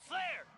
Flare! '"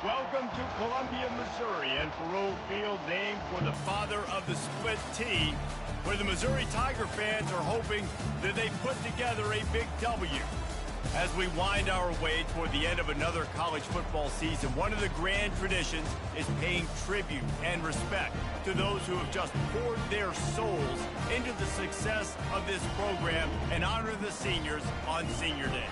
Welcome to Columbia, Missouri, and Faroe Field, named for the father of the split T, where the Missouri Tiger fans are hoping that they put together a big W. As we wind our way toward the end of another college football season, one of the grand traditions is paying tribute and respect to those who have just poured their souls into the success of this program and honor the seniors on Senior Day.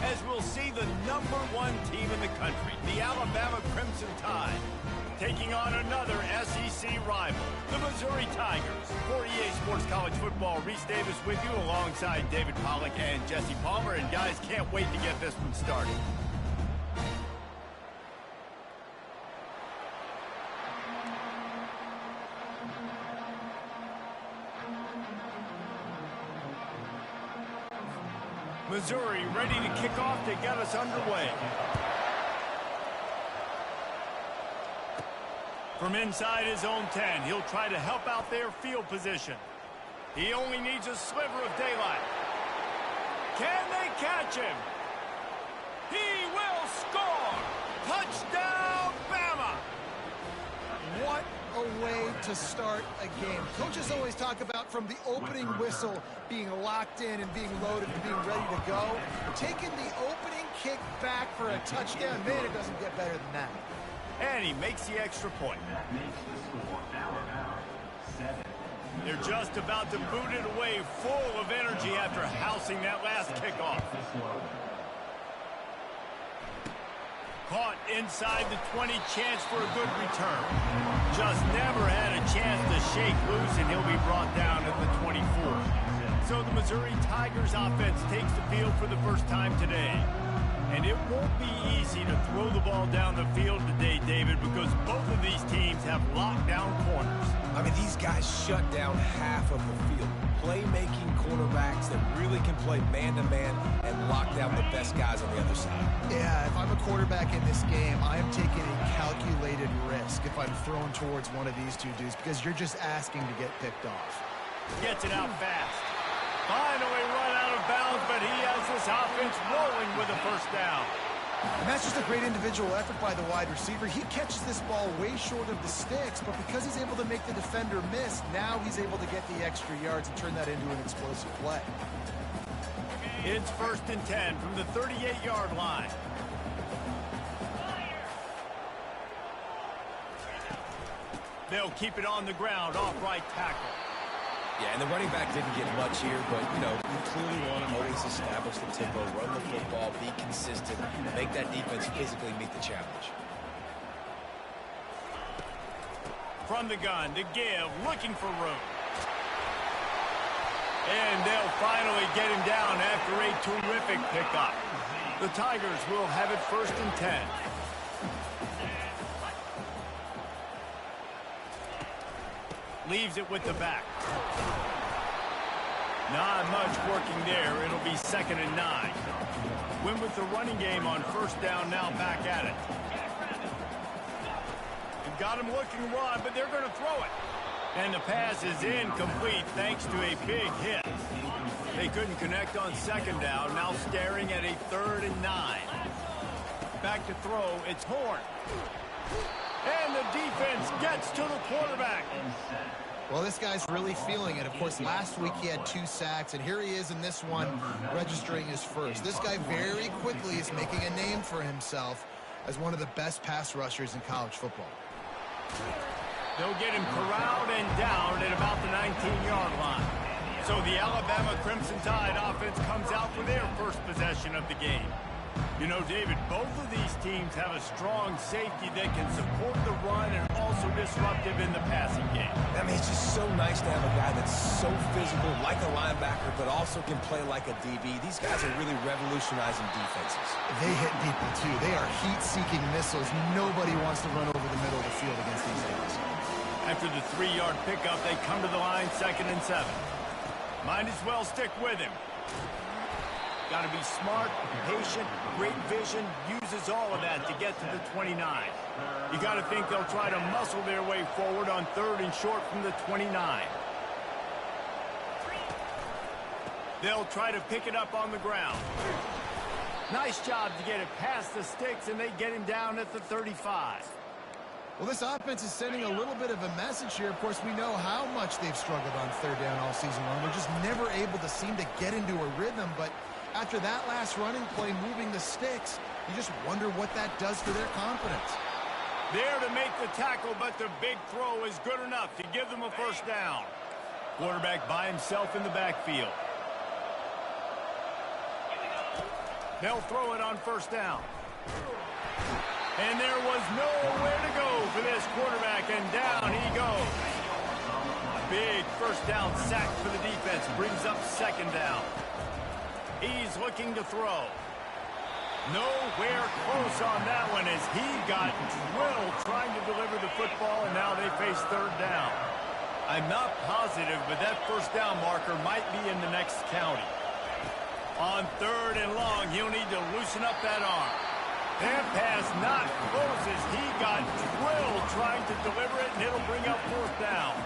As we'll see the #1 team in the country, the Alabama Crimson Tide, taking on another SEC rival, the Missouri Tigers. For EA Sports College Football, Reese Davis with you alongside David Pollack and Jesse Palmer. And guys, can't wait to get this one started. Missouri ready to kick off to get us underway. From inside his own 10, he'll try to help out their field position. He only needs a sliver of daylight. Can they catch him? He will score! Touchdown, Bama! What a way to start a game. Coaches always talk about from the opening whistle being locked in and being loaded and being ready to go. Taking the opening kick back for a touchdown, man, it doesn't get better than that. And he makes the extra point. That makes the score now 7. They're just about to boot it away, full of energy after housing that last kickoff. Caught inside the 20, chance for a good return. Just never had a chance to shake loose, and he'll be brought down at the 24. So the Missouri Tigers offense takes the field for the first time today. And it won't be easy to throw the ball down the field today, David, because both of these teams have lockdown corners. I mean, these guys shut down half of the field. Playmaking cornerbacks that really can play man-to-man and lock down the best guys on the other side. Yeah, if I'm a quarterback in this game, I am taking a calculated risk if I'm thrown towards one of these two dudes because you're just asking to get picked off. Gets it out fast. Finally run out of bounds, but he has this offense rolling with a first down. And that's just a great individual effort by the wide receiver. He catches this ball way short of the sticks, but because he's able to make the defender miss, now he's able to get the extra yards and turn that into an explosive play. It's 1st and 10 from the 38-yard line. They'll keep it on the ground, off right tackle. Yeah, and the running back didn't get much here, but, you know, you clearly want to always establish the tempo, run the football, be consistent, make that defense physically meet the challenge. From the gun to give, looking for room. And they'll finally get him down after a terrific pickup. The Tigers will have it 1st and 10. Leaves it with the back. Not much working there. It'll be 2nd and 9. Win with the running game on 1st down, now back at it. They've got him looking to run, but they're going to throw it. And the pass is incomplete thanks to a big hit. They couldn't connect on 2nd down, now staring at a 3rd and 9. Back to throw, it's Horn. And the defense gets to the quarterback. Well, this guy's really feeling it. Of course, last week he had 2 sacks, and here he is in this one registering his first. This guy very quickly is making a name for himself as one of the best pass rushers in college football. They'll get him corralled and down at about the 19-yard line. So the Alabama Crimson Tide offense comes out for their first possession of the game. You know, David, both of these teams have a strong safety that can support the run and also disruptive in the passing game. I mean, it's just so nice to have a guy that's so physical, like a linebacker, but also can play like a DB. These guys are really revolutionizing defenses. They hit people, too. They are heat-seeking missiles. Nobody wants to run over the middle of the field against these guys. After the 3-yard pickup, they come to the line 2nd and 7. Might as well stick with him. Got to be smart, patient, great vision, uses all of that to get to the 29. You got to think they'll try to muscle their way forward on 3rd and short from the 29. They'll try to pick it up on the ground. Nice job to get it past the sticks, and they get him down at the 35. Well, this offense is sending a little bit of a message here. Of course, we know how much they've struggled on 3rd down all season long. They're just never able to seem to get into a rhythm, but after that last running play, moving the sticks, you just wonder what that does for their confidence. There to make the tackle, but the big throw is good enough to give them a 1st down. Quarterback by himself in the backfield. They'll throw it on 1st down. And there was nowhere to go for this quarterback, and down he goes. Big 1st down sack for the defense, brings up 2nd down. He's looking to throw. Nowhere close on that one as he got drilled trying to deliver the football, and now they face 3rd down. I'm not positive, but that 1st down marker might be in the next county. On 3rd and long, he'll need to loosen up that arm. That pass not close as he got drilled trying to deliver it, and it'll bring up 4th down.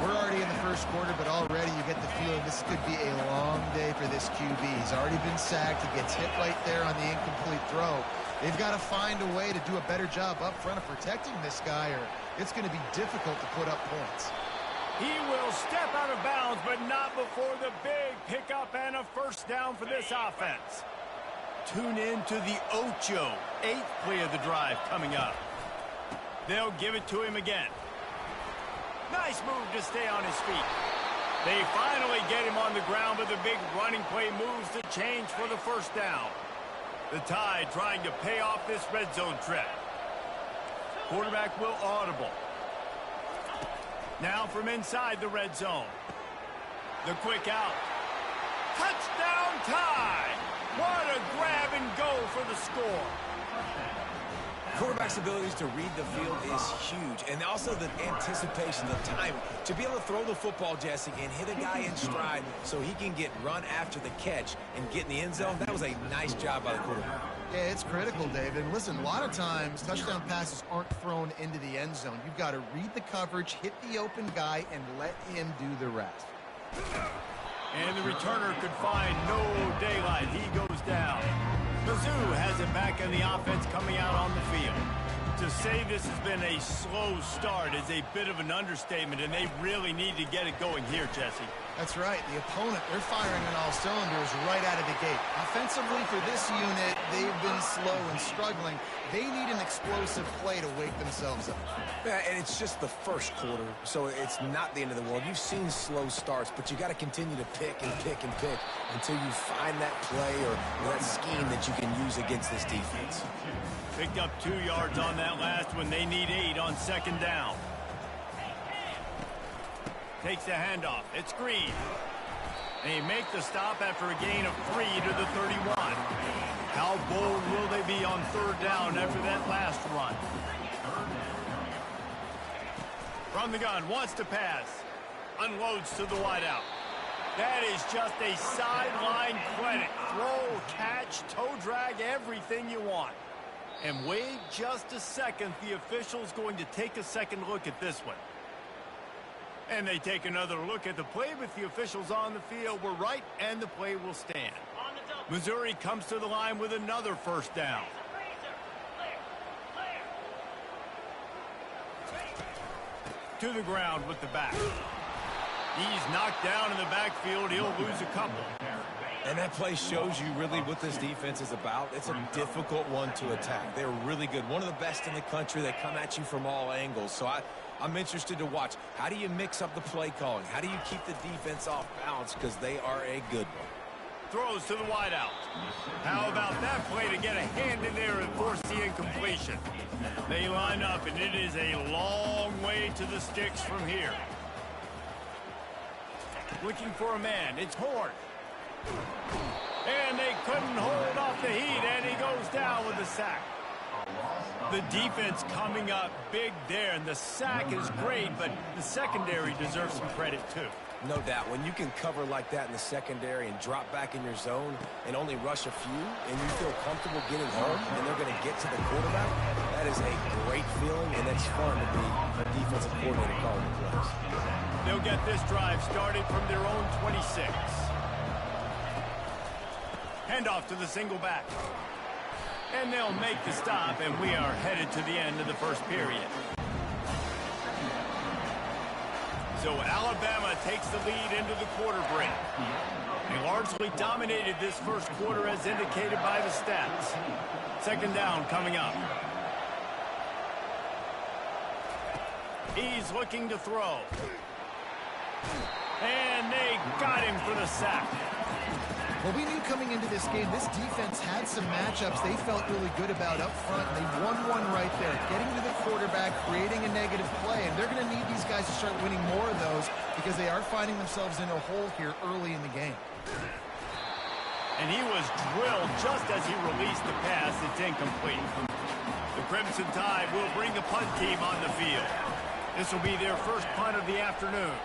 We're already in the 1st quarter, but already you get the feeling this could be a long day for this QB. He's already been sacked. He gets hit right there on the incomplete throw. They've got to find a way to do a better job up front of protecting this guy, or it's going to be difficult to put up points. He will step out of bounds, but not before the big pickup and a first down for this offense. Tune in to the Ocho, 8th play of the drive coming up. They'll give it to him again. Nice move to stay on his feet. They finally get him on the ground, but the big running play moves the change for the first down. The Tide trying to pay off this red zone trip. Quarterback will audible. Now from inside the red zone. The quick out. Touchdown Tide! What a grab and go for the score. Quarterback's abilities to read the field is huge, and also the anticipation, the time to be able to throw the football, Jesse, and hit a guy in stride so he can get run after the catch and get in the end zone. That was a nice job by the quarterback. Yeah, it's critical, David. Listen, a lot of times touchdown passes aren't thrown into the end zone. You've got to read the coverage, hit the open guy, and let him do the rest. And the returner could find no daylight. He goes down. Mizzou has it back in the offense coming out on the field. To say this has been a slow start is a bit of an understatement, and they really need to get it going here, Jesse. That's right. The opponent, they're firing on all cylinders right out of the gate. Offensively for this unit, they've been slow and struggling. They need an explosive play to wake themselves up. Yeah, and it's just the first quarter, so it's not the end of the world. You've seen slow starts, but you got to continue to pick and pick and pick until you find that play or that scheme that you can use against this defense. Picked up 2 yards on that last one. They need 8 on second down. Takes the handoff. It's Green. They make the stop after a gain of 3 to the 31. How bold will they be on third down after that last run? From the gun, wants to pass. Unloads to the wideout. That is just a sideline credit. Throw, catch, toe drag, everything you want. And wait just a second. The official's going to take a second look at this one. And they take another look at the play, but the officials on the field were right, and the play will stand. Missouri comes to the line with another first down. To the ground with the back. He's knocked down in the backfield. He'll lose a couple. And that play shows you really what this defense is about. It's a difficult one to attack. They're really good. One of the best in the country. They come at you from all angles. So I'm interested to watch. How do you mix up the play calling? How do you keep the defense off balance? Because they are a good one. Throws to the wideout. How about that play to get a hand in there and force the incompletion? They line up, and it is a long way to the sticks from here. Looking for a man. It's Horn. And they couldn't hold off the heat, and he goes down with a sack. The defense coming up big there, and the sack is great, but the secondary deserves some credit too. No doubt. When you can cover like that in the secondary and drop back in your zone and only rush a few, and you feel comfortable getting home, and they're going to get to the quarterback, that is a great feeling, and that's fun to be a defensive coordinator calling the plays. They'll get this drive started from their own 26. Handoff to the single back. And they'll make the stop, and we are headed to the end of the first period. So Alabama takes the lead into the quarter break. They largely dominated this first quarter as indicated by the stats. Second down coming up. He's looking to throw. And they got him for the sack. Well, we knew coming into this game, this defense had some matchups they felt really good about up front. They won one right there, getting to the quarterback, creating a negative play, and they're going to need these guys to start winning more of those because they are finding themselves in a hole here early in the game. And he was drilled just as he released the pass. It's incomplete. The Crimson Tide will bring the punt team on the field. This will be their first punt of the afternoon.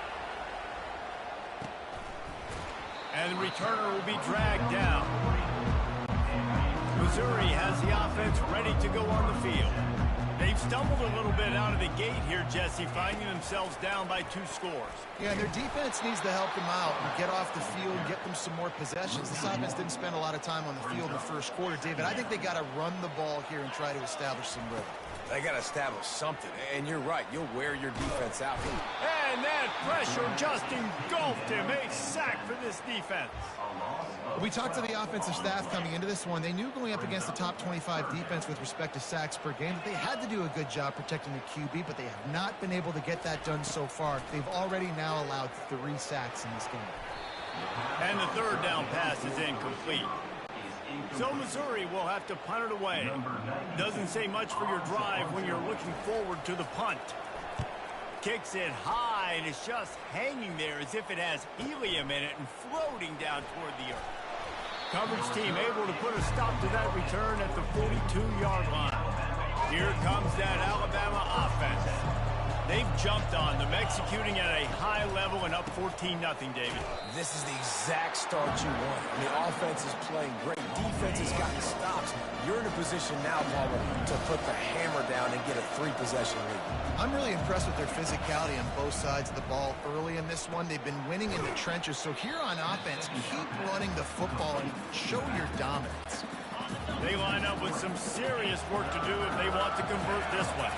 And the returner will be dragged down. Missouri has the offense ready to go on the field. They've stumbled a little bit out of the gate here, Jesse, finding themselves down by 2 scores. Yeah, their defense needs to help them out and get off the field, get them some more possessions. This offense didn't spend a lot of time on the field in the first quarter, David. I think they got to run the ball here and try to establish some rhythm. They got to establish something, and you're right. You'll wear your defense out. And that pressure just engulfed him. A sack for this defense. We talked to the offensive staff coming into this one. They knew going up against the top 25 defense with respect to sacks per game that they had to do a good job protecting the QB, but they have not been able to get that done so far. They've already now allowed 3 sacks in this game. And the third down pass is incomplete. So Missouri will have to punt it away. Doesn't say much for your drive when you're looking forward to the punt. Kicks it high, and it's just hanging there as if it has helium in it and floating down toward the earth. Coverage team able to put a stop to that return at the 42-yard line. Here comes that Alabama offense. They've jumped on them, executing at a high level and up 14-0, David. This is the exact start you want. The offense is playing great. Defense has gotten stops. You're in a position now, Palmer, to put the hammer down and get a 3-possession lead. I'm really impressed with their physicality on both sides of the ball early in this one. They've been winning in the trenches. So here on offense, keep running the football and show your dominance. They line up with some serious work to do if they want to convert this one.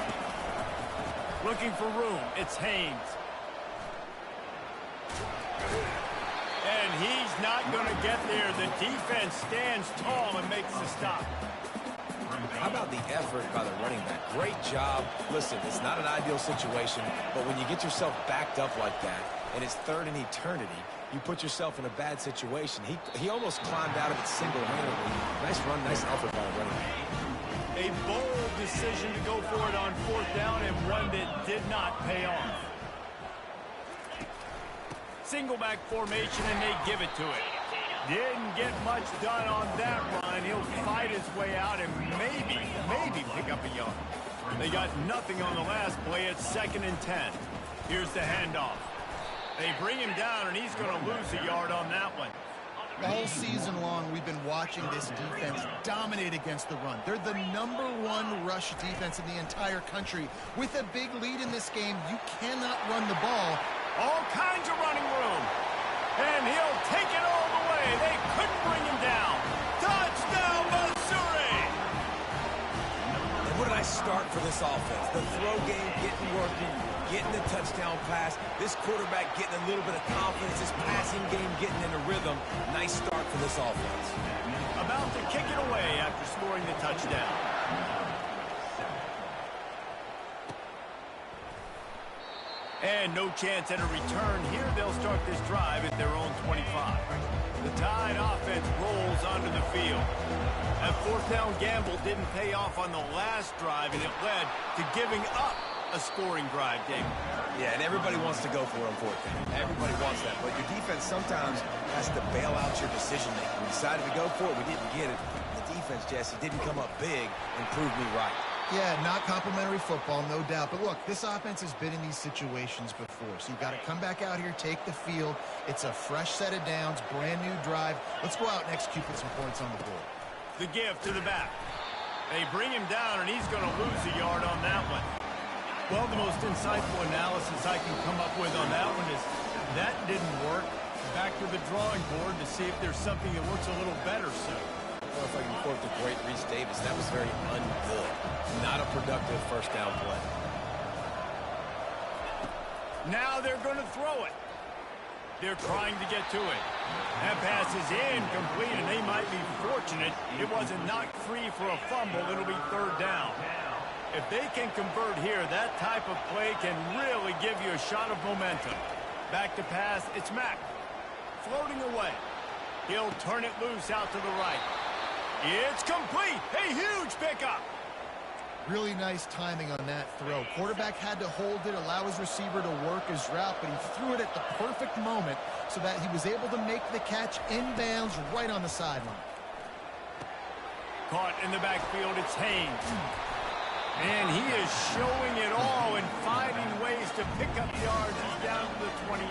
Looking for room, it's Haynes. And he's not going to get there. The defense stands tall and makes the stop. How about the effort by the running back? Great job. Listen, it's not an ideal situation, but when you get yourself backed up like that, and it's third in eternity, you put yourself in a bad situation. He almost climbed out of it single-handedly. Nice run, nice effort by the running back. A bold decision to go for it on 4th down, and one that did not pay off. Single back formation, and they give it to it. Didn't get much done on that run. He'll fight his way out and maybe pick up a yard. They got nothing on the last play. It's 2nd and 10. Here's the handoff. They bring him down, and he's going to lose a yard on that one. All season long, we've been watching this defense dominate against the run. They're the #1 rush defense in the entire country. With a big lead in this game, you cannot run the ball. All kinds of running room. And he'll take it all the way. They couldn't bring him down. Touchdown, Missouri! And what a nice start for this offense. The throw game getting working, getting the touchdown pass. This quarterback getting a little bit of confidence. This passing game getting in a rhythm. Nice start for this offense. About to kick it away after scoring the touchdown. And no chance at a return here. They'll start this drive at their own 25. The Tide offense rolls onto the field. That 4th down gamble didn't pay off on the last drive, and it led to giving up a scoring drive, David. Yeah, and everybody wants to go for it on 4th down. Everybody wants that, but your defense sometimes has to bail out your decision-making. We decided to go for it. We didn't get it. The defense, Jesse, didn't come up big and prove me right. Yeah, not complimentary football, no doubt. But look, this offense has been in these situations before. So you got to come back out here, take the field. It's a fresh set of downs, brand new drive. Let's go out and execute with some points on the board. The give to the back. They bring him down, and he's going to lose a yard on that one. Well, the most insightful analysis I can come up with on that one is that didn't work. Back to the drawing board to see if there's something that works a little better soon. I don't know if I can quote the great Reese Davis. That was very ungood. Not a productive 1st down play. Now they're going to throw it. They're trying to get to it. That pass is incomplete, and they might be fortunate it wasn't knocked free for a fumble. It'll be 3rd down. If they can convert here, that type of play can really give you a shot of momentum. Back to pass, it's Mack. Floating away. He'll turn it loose out to the right. It's complete. A huge pickup. Really nice timing on that throw. Quarterback had to hold it, allow his receiver to work his route, but he threw it at the perfect moment so that he was able to make the catch inbounds right on the sideline. Caught in the backfield, it's Haynes. And he is showing it all and finding ways to pick up yards. He's down to the 28.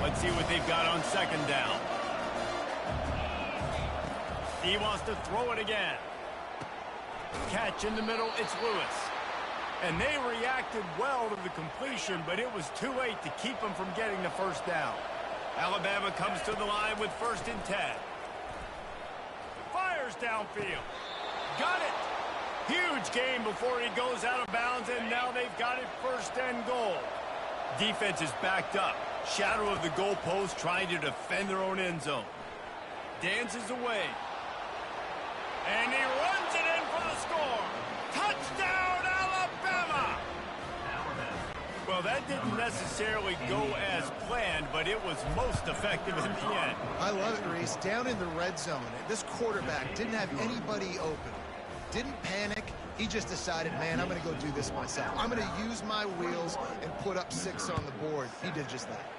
Let's see what they've got on 2nd down. He wants to throw it again. Catch in the middle, it's Lewis. And they reacted well to the completion, but it was too late to keep them from getting the 1st down. Alabama comes to the line with 1st and 10. Fires downfield. Got it. Huge gain before he goes out of bounds, and now they've got it first and goal. Defense is backed up. Shadow of the goalpost trying to defend their own end zone. Dances away. And he runs it in for the score. Touchdown, Alabama! Well, that didn't necessarily go as planned, but it was most effective in the end. I love it, Reese. Down in the red zone, this quarterback didn't have anybody open. Didn't panic. He just decided, man, I'm going to go do this myself. I'm going to use my wheels and put up 6 on the board. He did just that.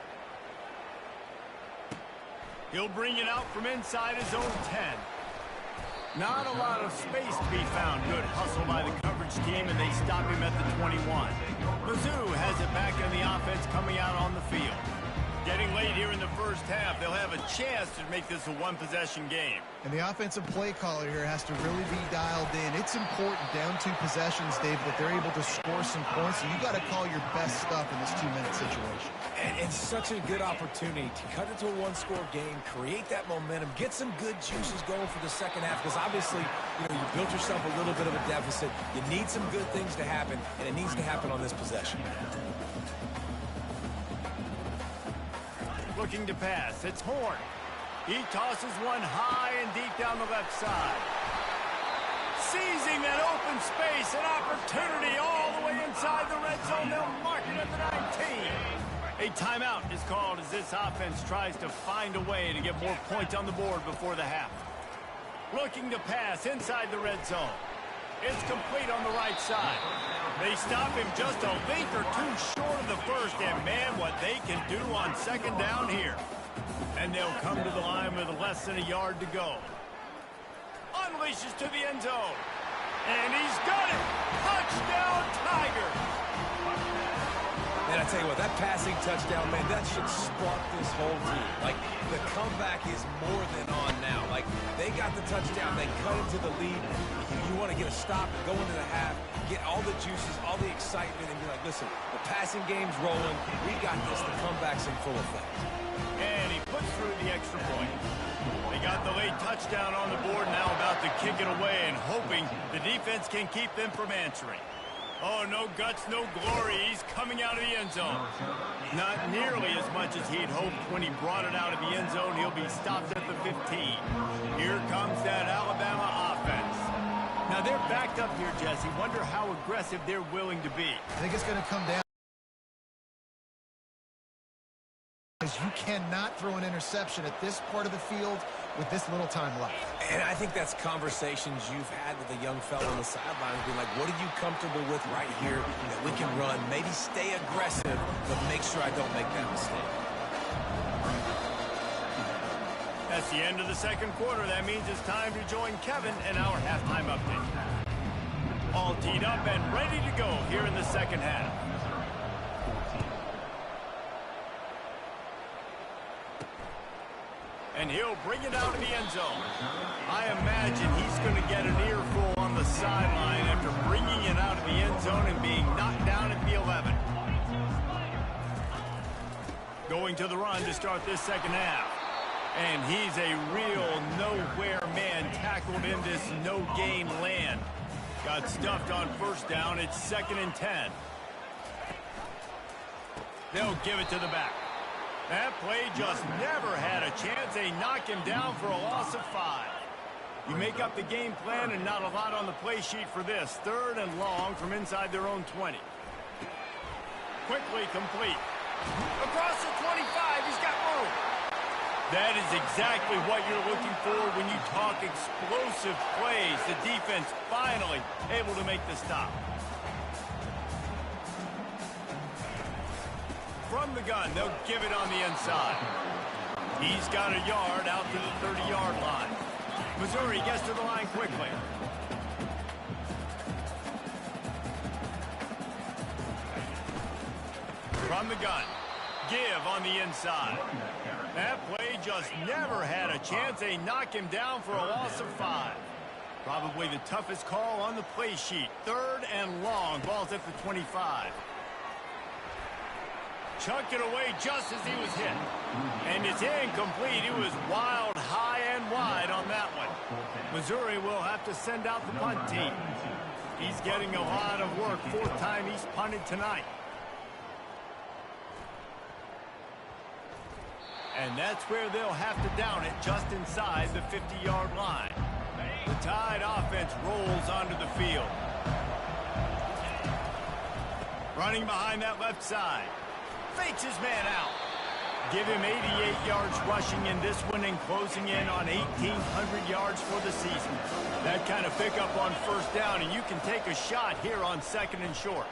He'll bring it out from inside his own 10. Not a lot of space to be found. Good hustle by the coverage team, and they stop him at the 21. Mizzou has it back in the offense coming out on the field. Getting late here in the first half, they'll have a chance to make this a one-possession game. And the offensive play caller here has to really be dialed in. It's important down 2 possessions, Dave, that they're able to score some points. So you got to call your best stuff in this 2-minute situation. And it's such a good opportunity to cut it to a one-score game, create that momentum, get some good juices going for the second half, because obviously, you built yourself a little bit of a deficit. You need some good things to happen, and it needs to happen on this possession. Looking to pass. It's Horn. He tosses one high and deep down the left side. Seizing that open space, an opportunity all the way inside the red zone. They'll mark it at the 19. A timeout is called as this offense tries to find a way to get more points on the board before the half. Looking to pass inside the red zone. It's complete on the right side. They stop him just a length or 2 short of the first, and man, what they can do on second down here. And they'll come to the line with less than a yard to go. Unleashes to the end zone. And he's got it! Touchdown, Tigers! And I tell you what, that passing touchdown, man, that should spark this whole team. Like, the comeback is more than on now. Like, they got the touchdown, they cut into the lead. You want to get a stop and go into the half, get all the juices, all the excitement, and be like, listen, the passing game's rolling. We got this. The comeback's in full effect. And he puts through the extra point. They got the late touchdown on the board, now about to kick it away and hoping the defense can keep them from answering. Oh, no guts, no glory. He's coming out of the end zone. Not nearly as much as he'd hoped when he brought it out of the end zone. He'll be stopped at the 15. Here comes that Alabama offense. Now, they're backed up here, Jesse. Wonder how aggressive they're willing to be. I think it's going to come down. You cannot throw an interception at this part of the field with this little time left. And I think that's conversations you've had with a young fellow on the sidelines, being like, what are you comfortable with right here that we can run? Maybe stay aggressive, but make sure I don't make that mistake. That's the end of the second quarter. That means it's time to join Kevin in our halftime update. All teed up and ready to go here in the second half. And he'll bring it out of the end zone. I imagine he's going to get an earful on the sideline after bringing it out of the end zone and being knocked down at the 11. Going to the run to start this second half. And he's a real nowhere man tackled in this no-gain land. Got stuffed on first down. It's 2nd and 10. They'll give it to the back. That play just never had a chance. They knock him down for a loss of 5. You make up the game plan and not a lot on the play sheet for this. 3rd and long from inside their own 20. Quickly complete. Across the 25, he's got room. That is exactly what you're looking for when you talk explosive plays. The defense finally able to make the stop. From the gun, they'll give it on the inside. He's got a yard out to the 30-yard line. Missouri gets to the line quickly. From the gun, give on the inside. That play just never had a chance. They knock him down for a loss of 5. Probably the toughest call on the play sheet. 3rd and long. Ball's at the 25. Chucked it away just as he was hit. And it's incomplete. He was wild, high, and wide on that one. Missouri will have to send out the punt team. He's getting a lot of work. Fourth time he's punted tonight. And that's where they'll have to down it, just inside the 50-yard line. The Tide offense rolls onto the field. Running behind that left side. Fakes his man out. Give him 88 yards rushing in this one and closing in on 1,800 yards for the season. That kind of pickup on first down, and you can take a shot here on second and short.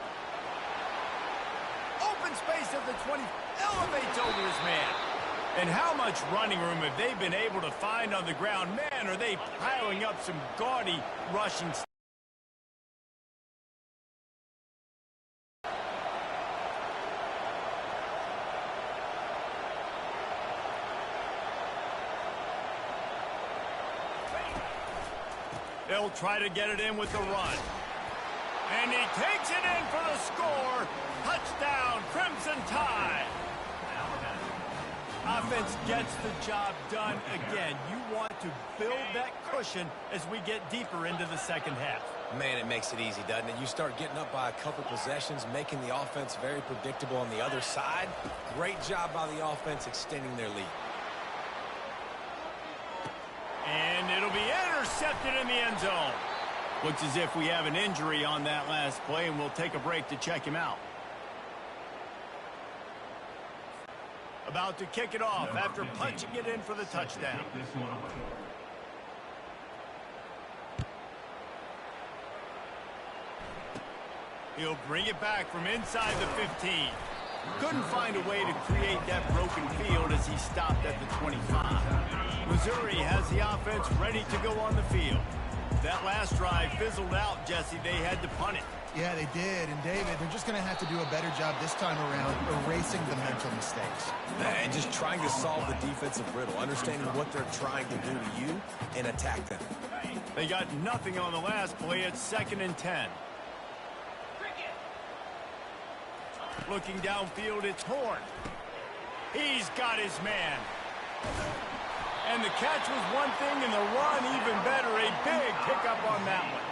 Open space at the 20. Elevates over his man. And how much running room have they been able to find on the ground? Man, are they piling up some gaudy rushing. They'll try to get it in with the run. And he takes it in for the score. Touchdown, Crimson Tide. Offense gets the job done again. You want to build that cushion as we get deeper into the second half. Man, it makes it easy, doesn't it? You start getting up by a couple possessions, making the offense very predictable on the other side. Great job by the offense extending their lead. And it'll be intercepted in the end zone. Looks as if we have an injury on that last play, and we'll take a break to check him out. About to kick it off after punching it in for the touchdown. He'll bring it back from inside the 15. Couldn't find a way to create that broken field as he stopped at the 25. Missouri has the offense ready to go on the field. That last drive fizzled out, Jesse. They had to punt it. Yeah, they did. And, David, they're just going to have to do a better job this time around erasing the mental mistakes. And just trying to solve the defensive riddle, understanding what they're trying to do to you and attack them. They got nothing on the last play. It's 2nd and 10. Looking downfield, it's Horn. He's got his man. And the catch was one thing, and the run even better. A big pickup on that one.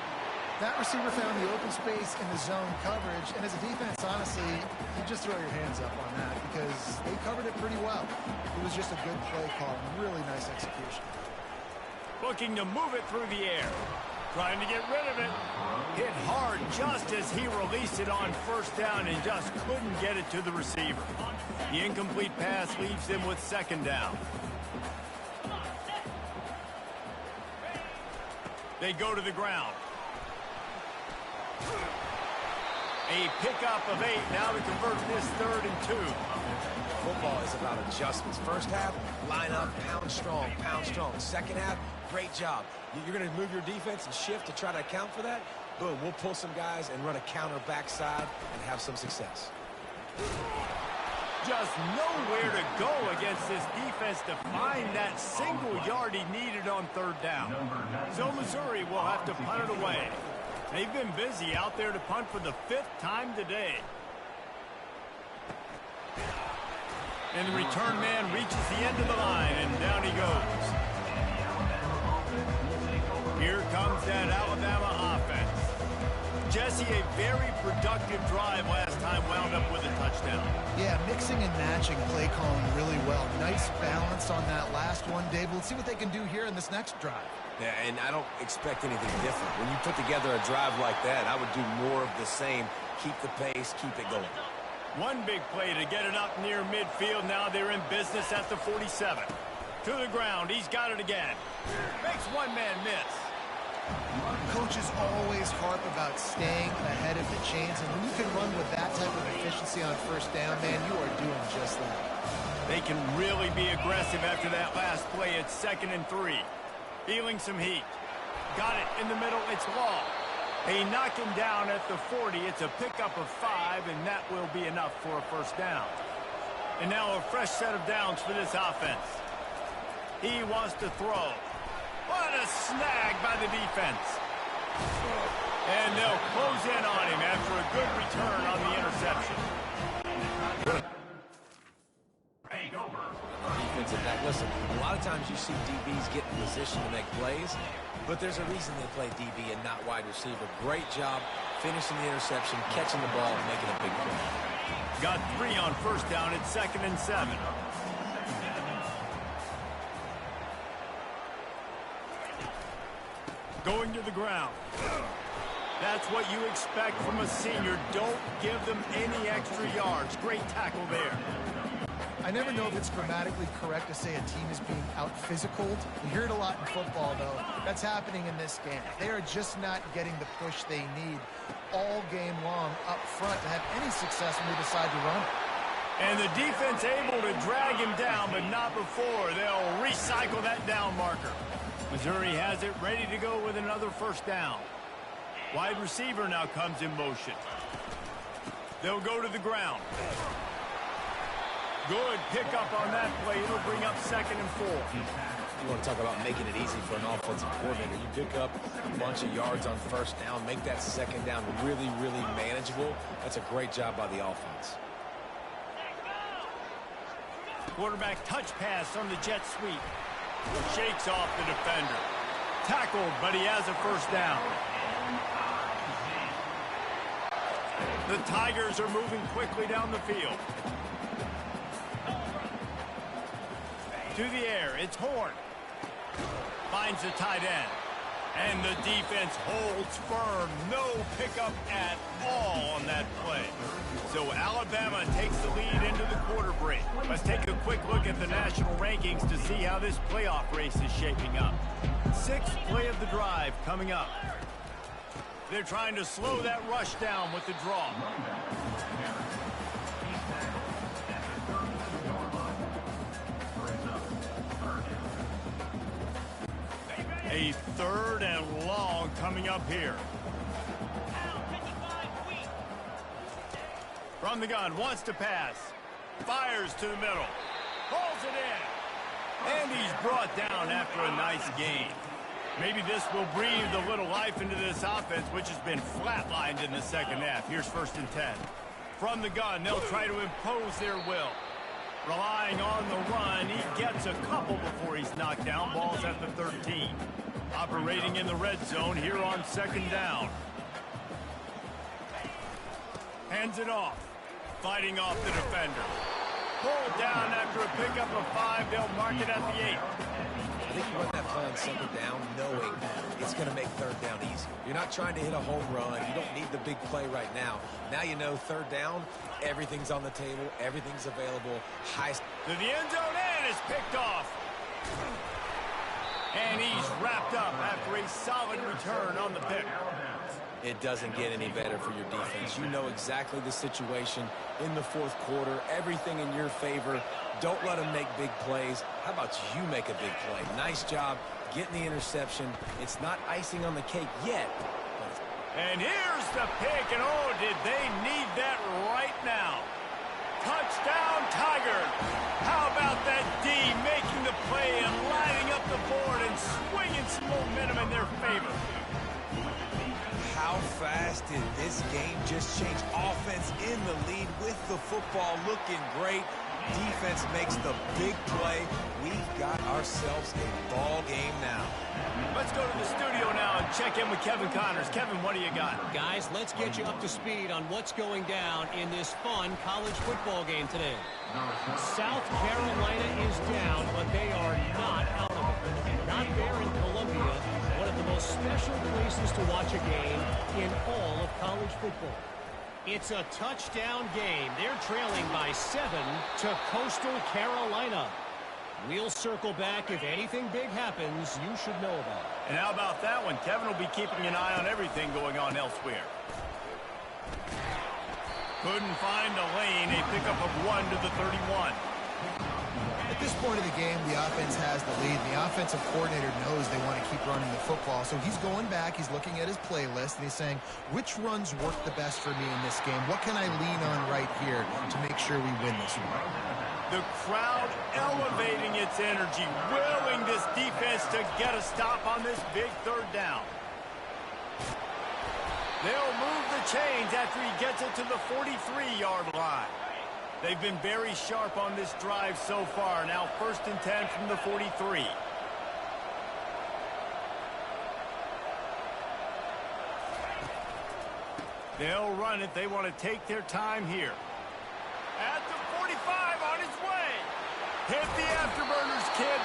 That receiver found the open space in the zone coverage, and as a defense, honestly, you just throw your hands up on that because they covered it pretty well. It was just a good play call, really nice execution. Looking to move it through the air. Trying to get rid of it. Hit hard just as he released it on first down and just couldn't get it to the receiver. The incomplete pass leaves them with 2nd down. They go to the ground. A pickup of 8 now to convert this 3rd and 2. Football is about adjustments. First half, line up, pound strong, pound strong. Second half, great job. You're going to move your defense and shift to try to account for that. Boom, we'll pull some guys and run a counter backside and have some success. Just nowhere to go against this defense to find that single yard he needed on 3rd down. So Missouri will have to punt it away. They've been busy out there to punt for the 5th time today. And the return man reaches the end of the line, and down he goes. Here comes that Alabama offense. Jesse, a very productive drive last time, wound up with a touchdown. Yeah, mixing and matching play calling really well. Nice balance on that last one, Dave. Let's see what they can do here in this next drive. Yeah, and I don't expect anything different. When you put together a drive like that, I would do more of the same. Keep the pace, keep it going. One big play to get it up near midfield. Now they're in business at the 47. To the ground. He's got it again. Makes one man miss. Coaches always harp about staying ahead of the chains, and when you can run with that type of efficiency on first down, man, you are doing just that. They can really be aggressive after that last play. It's 2nd and 3. Feeling some heat. Got it in the middle. It's Law. They knock him down at the 40. It's a pickup of 5, and that will be enough for a first down. And now a fresh set of downs for this offense. He wants to throw. What a snag by the defense. And they'll close in on him after a good return on the interception. Defensive back Listen, a lot of times you see DBs get in position to make plays, but there's a reason they play DB and not wide receiver. Great job finishing the interception, catching the ball, and making a big play. Got 3 on first down. It's 2nd and 7. Going to the ground. That's what you expect from a senior. Don't give them any extra yards. Great tackle there. I never know if it's grammatically correct to say a team is being out-physicaled. We hear it a lot in football, though. That's happening in this game. They are just not getting the push they need all game long up front to have any success when they decide to run it. And the defense able to drag him down, but not before. They'll recycle that down marker. Missouri has it ready to go with another first down. Wide receiver now comes in motion. They'll go to the ground. Good pickup on that play. It'll bring up 2nd and 4. You want to talk about making it easy for an offensive coordinator. You pick up a bunch of yards on first down, make that second down really, really manageable. That's a great job by the offense. Quarterback touch pass on the jet sweep. Shakes off the defender. Tackled, but he has a first down. The Tigers are moving quickly down the field. To the air, it's Horn. Finds the tight end. And the defense holds firm. No pickup at all on that play. So Alabama takes the lead into the quarter break. Let's take a quick look at the national rankings to see how this playoff race is shaping up. 6th play of the drive coming up. They're trying to slow that rush down with the draw. A 3rd and long coming up here. From the gun, wants to pass. Fires to the middle. Pulls it in. And he's brought down after a nice gain. Maybe this will breathe a little life into this offense, which has been flatlined in the second half. Here's 1st and 10. From the gun, they'll try to impose their will. Relying on the run, he gets a couple before he's knocked down. Ball's at the 13. Operating in the red zone here on 2nd down. Hands it off. Fighting off the defender. Pulled down after a pickup of 5. They'll mark it at the 8. I think you run that play on 2nd down knowing it's going to make 3rd down easy. You're not trying to hit a home run. You don't need the big play right now. Now you know 3rd down, everything's on the table, everything's available. To the end zone, and it's picked off. And he's wrapped up after a solid return on the pick. It doesn't get any better for your defense. You know exactly the situation in the 4th quarter. Everything in your favor. Don't let them make big plays. How about you make a big play? Nice job getting the interception. It's not icing on the cake yet. And here's the pick, and oh, did they need that right now. Touchdown, Tigers. How about that D making the play and lining up the board and swinging some momentum in their favor. How fast did this game just change? Offense in the lead with the football looking great. Defense makes the big play. We've got ourselves a ball game now. Let's go to the studio now and check in with Kevin Connors. Kevin, what do you got? Guys, let's get you up to speed on what's going down in this fun college football game today. South Carolina is down, but they are not out of it. Not there in Columbia, one of the most special places to watch a game in all of college football. It's a touchdown game. They're trailing by 7 to Coastal Carolina. We'll circle back. If anything big happens, you should know about it. And how about that one? Kevin will be keeping an eye on everything going on elsewhere. Couldn't find a lane. A pickup of 1 to the 31. At this point of the game, the offense has the lead. The offensive coordinator knows they want to keep running the football. So he's going back, he's looking at his playlist, and he's saying, which runs work the best for me in this game? What can I lean on right here to make sure we win this one? The crowd elevating its energy, willing this defense to get a stop on this big 3rd down. They'll move the chains after he gets it to the 43-yard line. They've been very sharp on this drive so far. Now 1st and 10 from the 43. They'll run it. They want to take their time here. At the 45, on his way. Hit the afterburners, kid.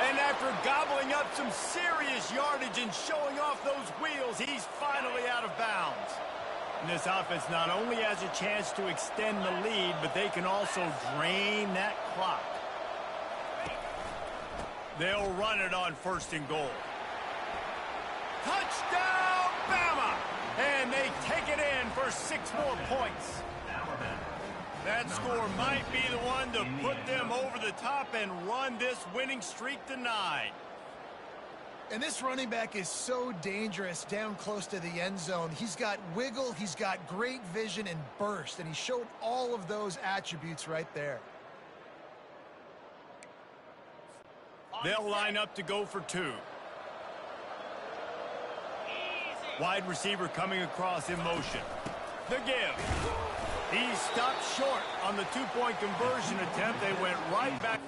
And after gobbling up some serious yardage and showing off those wheels, he's finally out of bounds. And this offense not only has a chance to extend the lead, but they can also drain that clock. They'll run it on 1st and goal. Touchdown, Bama! And they take it in for 6 more points. That score might be the one to put them over the top and run this winning streak to 9. And this running back is so dangerous down close to the end zone. He's got wiggle, he's got great vision and burst, and he showed all of those attributes right there. They'll line up to go for 2. Wide receiver coming across in motion. The give. He stopped short on the 2-point conversion attempt. They went right back.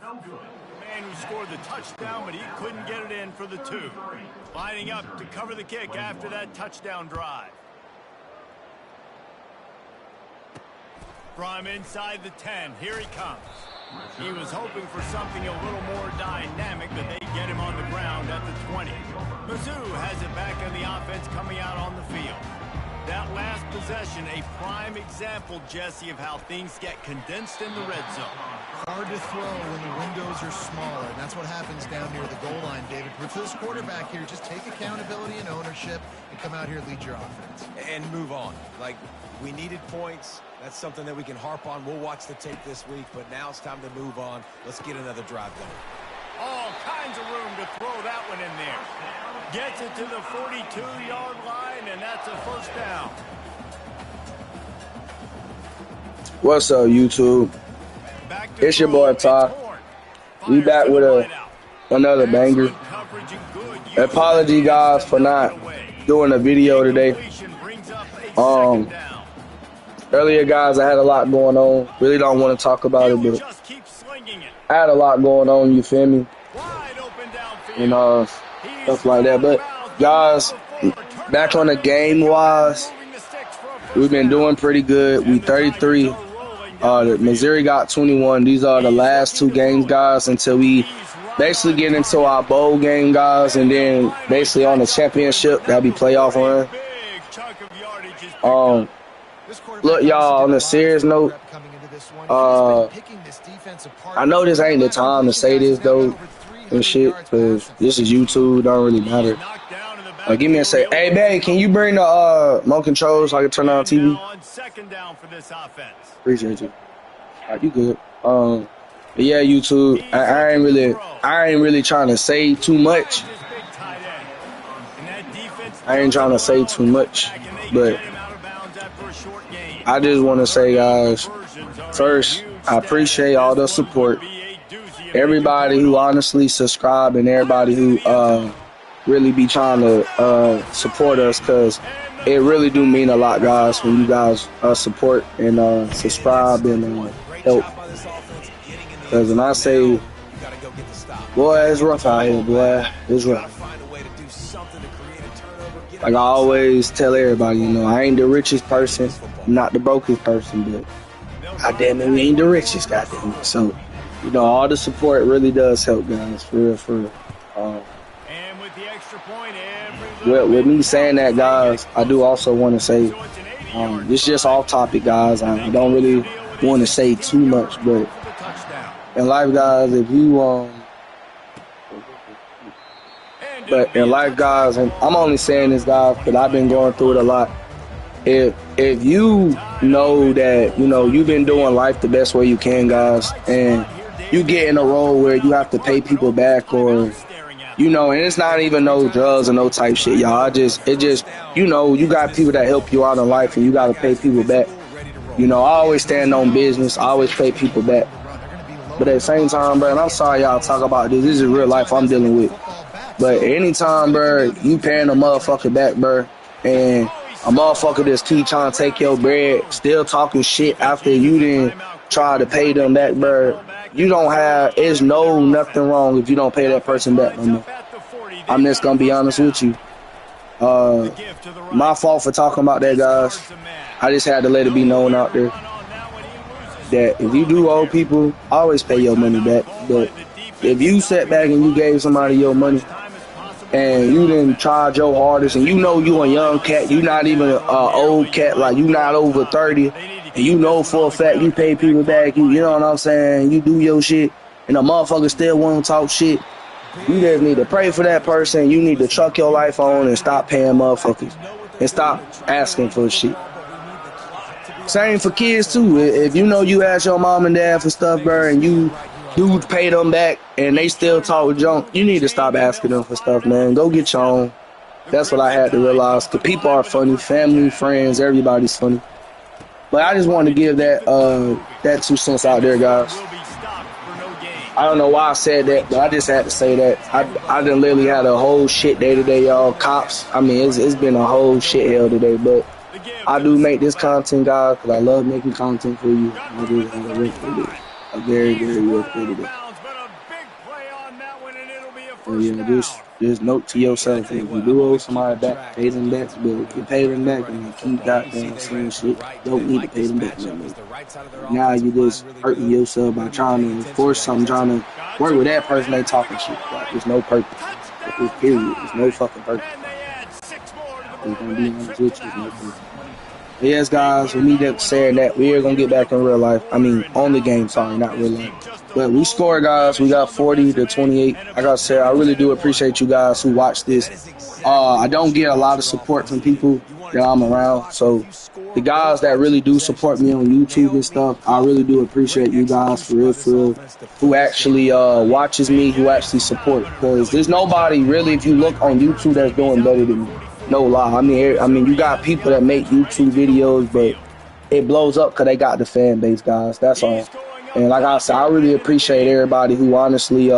No good. The man who scored the touchdown, but he couldn't get it in for the 2. Lining up to cover the kick after that touchdown drive. From inside the 10, here he comes. He was hoping for something a little more dynamic, but they get him on the ground at the 20. Mizzou has it back in the offense coming out on the field. That last possession, a prime example, Jesse, of how things get condensed in the red zone. Hard to throw when the windows are smaller, and that's what happens down near the goal line, David. But for this quarterback here, just take accountability and ownership and come out here and lead your offense. And move on. Like, we needed points. That's something that we can harp on. We'll watch the tape this week, but now it's time to move on. Let's get another drive done. All kinds of room to throw that one in there. Gets it to the 42-yard line, and that's a 1st down. What's up, YouTube? It's your boy Ty. We back with another banger. Apology, guys, for not doing a video today. Earlier, guys, I had a lot going on. Really don't want to talk about it, but I had a lot going on, you feel me? And stuff like that. But, guys, back on the game-wise, we've been doing pretty good. We 33. Missouri got 21. These are the last 2 games, guys, until we basically get into our bowl game, guys, and then basically on the championship, that'll be playoff run. Look, y'all, on a serious note, I know this ain't the time to say this, though, and shit, because this is YouTube. Don't really matter. Give me a sec. Hey, babe, can you bring the remote control so I can turn on TV? Appreciate you. All right, you good. But yeah, YouTube, I ain't really trying to say too much. I ain't trying to say too much, but I just want to say, guys, first, I appreciate all the support. Everybody who honestly subscribe and everybody who really be trying to support us, because it really do mean a lot, guys, when you guys support and subscribe and help. Because when I say, boy, it's rough out here, boy, it's rough. Like I always tell everybody, you know, I ain't the richest person, I'm not the brokest person, but goddamn it, we ain't the richest, goddamn it. So, you know, all the support really does help, guys, for real, for real. And with the extra point, with me saying that, guys, I do also want to say, it's just off topic, guys. I don't really want to say too much, but in life, guys, if you but in life, guys, and I'm only saying this, guys, because I've been going through it a lot. If you know that, you know, you've been doing life the best way you can, guys, and you get in a role where you have to pay people back, or, you know, and it's not even no drugs or no type shit, y'all. It just, you know, you got people that help you out in life and you got to pay people back. You know, I always stand on business. I always pay people back. But at the same time, bro, and I'm sorry y'all talk about this. This is real life I'm dealing with. But anytime, bro, you paying a motherfucker back, bro, and a motherfucker just keep trying to take your bread, still talking shit after you didn't try to pay them back, bro, you don't have, it's nothing wrong if you don't pay that person back no more. I'm just going to be honest with you. My fault for talking about that, guys. I just had to let it be known out there that if you do owe people, always pay your money back. But if you sat back and you gave somebody your money and you didn't charge your hardest, and you know you a young cat, you not even an old cat, like you not over 30, and you know for a fact you pay people back, you know what I'm saying, you do your shit, and a motherfucker still want to talk shit, you just need to pray for that person. You need to truck your life on and stop paying motherfuckers and stop asking for shit. Same for kids too. If you know you ask your mom and dad for stuff, bro, and you do pay them back and they still talk junk, you need to stop asking them for stuff, man. Go get your own. That's what I had to realize. Because people are funny. Family, friends, everybody's funny. But I just wanted to give that 2 cents out there, guys. I don't know why I said that, but I just had to say that. I done literally had a whole shit day today, y'all. Cops. I mean, it's been a whole shit hell today, but I do make this content, guys, because I love making content for you. I do have a work for it. A very, very work for it. So yeah, just note to yourself, if you do owe somebody back, pay them back. But if you pay them back and you keep goddamn saying shit, don't need to pay them back no more. Now you just hurting yourself by trying to enforce something, trying to work with that person they talking shit. Like, there's no purpose. Period. There's no fucking purpose. We're gonna be honest with you, there's no purpose. But yes, guys, with me saying that, we are gonna get back in real life. I mean, on the game, sorry, not real life. But we scored, guys. We got 40-28. Like I said, I really do appreciate you guys who watch this. I don't get a lot of support from people that I'm around. So the guys that really do support me on YouTube and stuff, I really do appreciate you guys for real, who actually watches me, who actually support. Because there's nobody really, if you look on YouTube, that's doing better than me. No lie. I mean, you got people that make YouTube videos, but it blows up because they got the fan base, guys. That's all. And like I said, I really appreciate everybody who honestly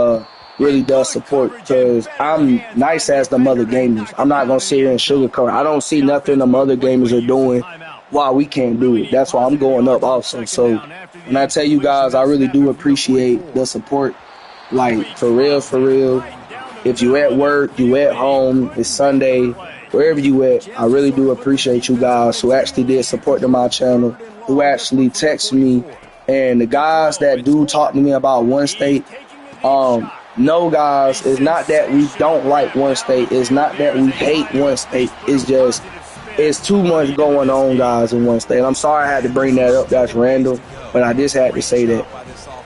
really does support, because I'm nice as the other gamers. I'm not going to sit here and sugarcoat. I don't see nothing the other gamers are doing while we can't do it. That's why I'm going up also. So when I tell you guys, I really do appreciate the support. Like, for real. If you at work, you at home, it's Sunday, wherever you at, I really do appreciate you guys who actually did support to my channel, who actually text me. And the guys that do talk to me about one state, no, guys, it's not that we don't like one state. It's not that we hate one state. It's just, it's too much going on, guys, in one state. I'm sorry I had to bring that up. That's random, but I just had to say that.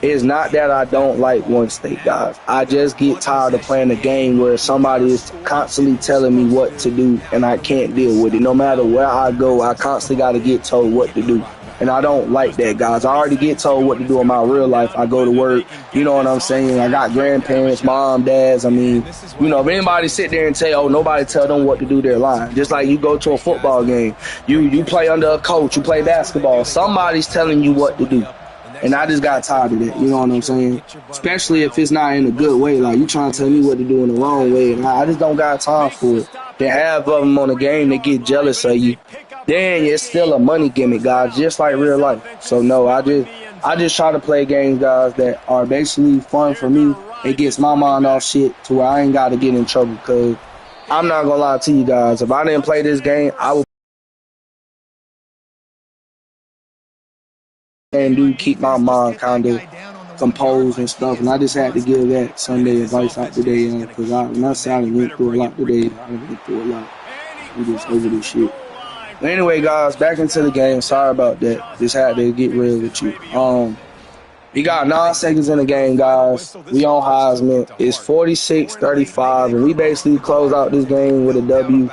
It's not that I don't like one state, guys. I just get tired of playing a game where somebody is constantly telling me what to do and I can't deal with it. No matter where I go, I constantly got to get told what to do. And I don't like that, guys. I already get told what to do in my real life. I go to work, you know what I'm saying? I got grandparents, mom, dads. I mean, you know, if anybody sit there and say, oh, nobody tell them what to do, they're lying. Just like you go to a football game. You play under a coach. You play basketball. Somebody's telling you what to do. And I just got tired of that, you know what I'm saying? Especially if it's not in a good way. Like, you trying to tell me what to do in the wrong way. And I just don't got time for it. Then half of them on the game, they get jealous of you. Then it's still a money gimmick, guys, just like real life. So, no, I just try to play games, guys, that are basically fun for me. It gets my mind off shit to where I ain't got to get in trouble. Because I'm not going to lie to you guys. If I didn't play this game, I would and do keep my mind kind of composed and stuff. And I just had to give that Sunday advice out today, because when I said I went through a lot today, I went through a lot. We just over this shit. But anyway, guys, back into the game. Sorry about that. Just had to get real with you. We got 9 seconds in the game, guys. We on Heisman. It's 46-35, and we basically close out this game with a W.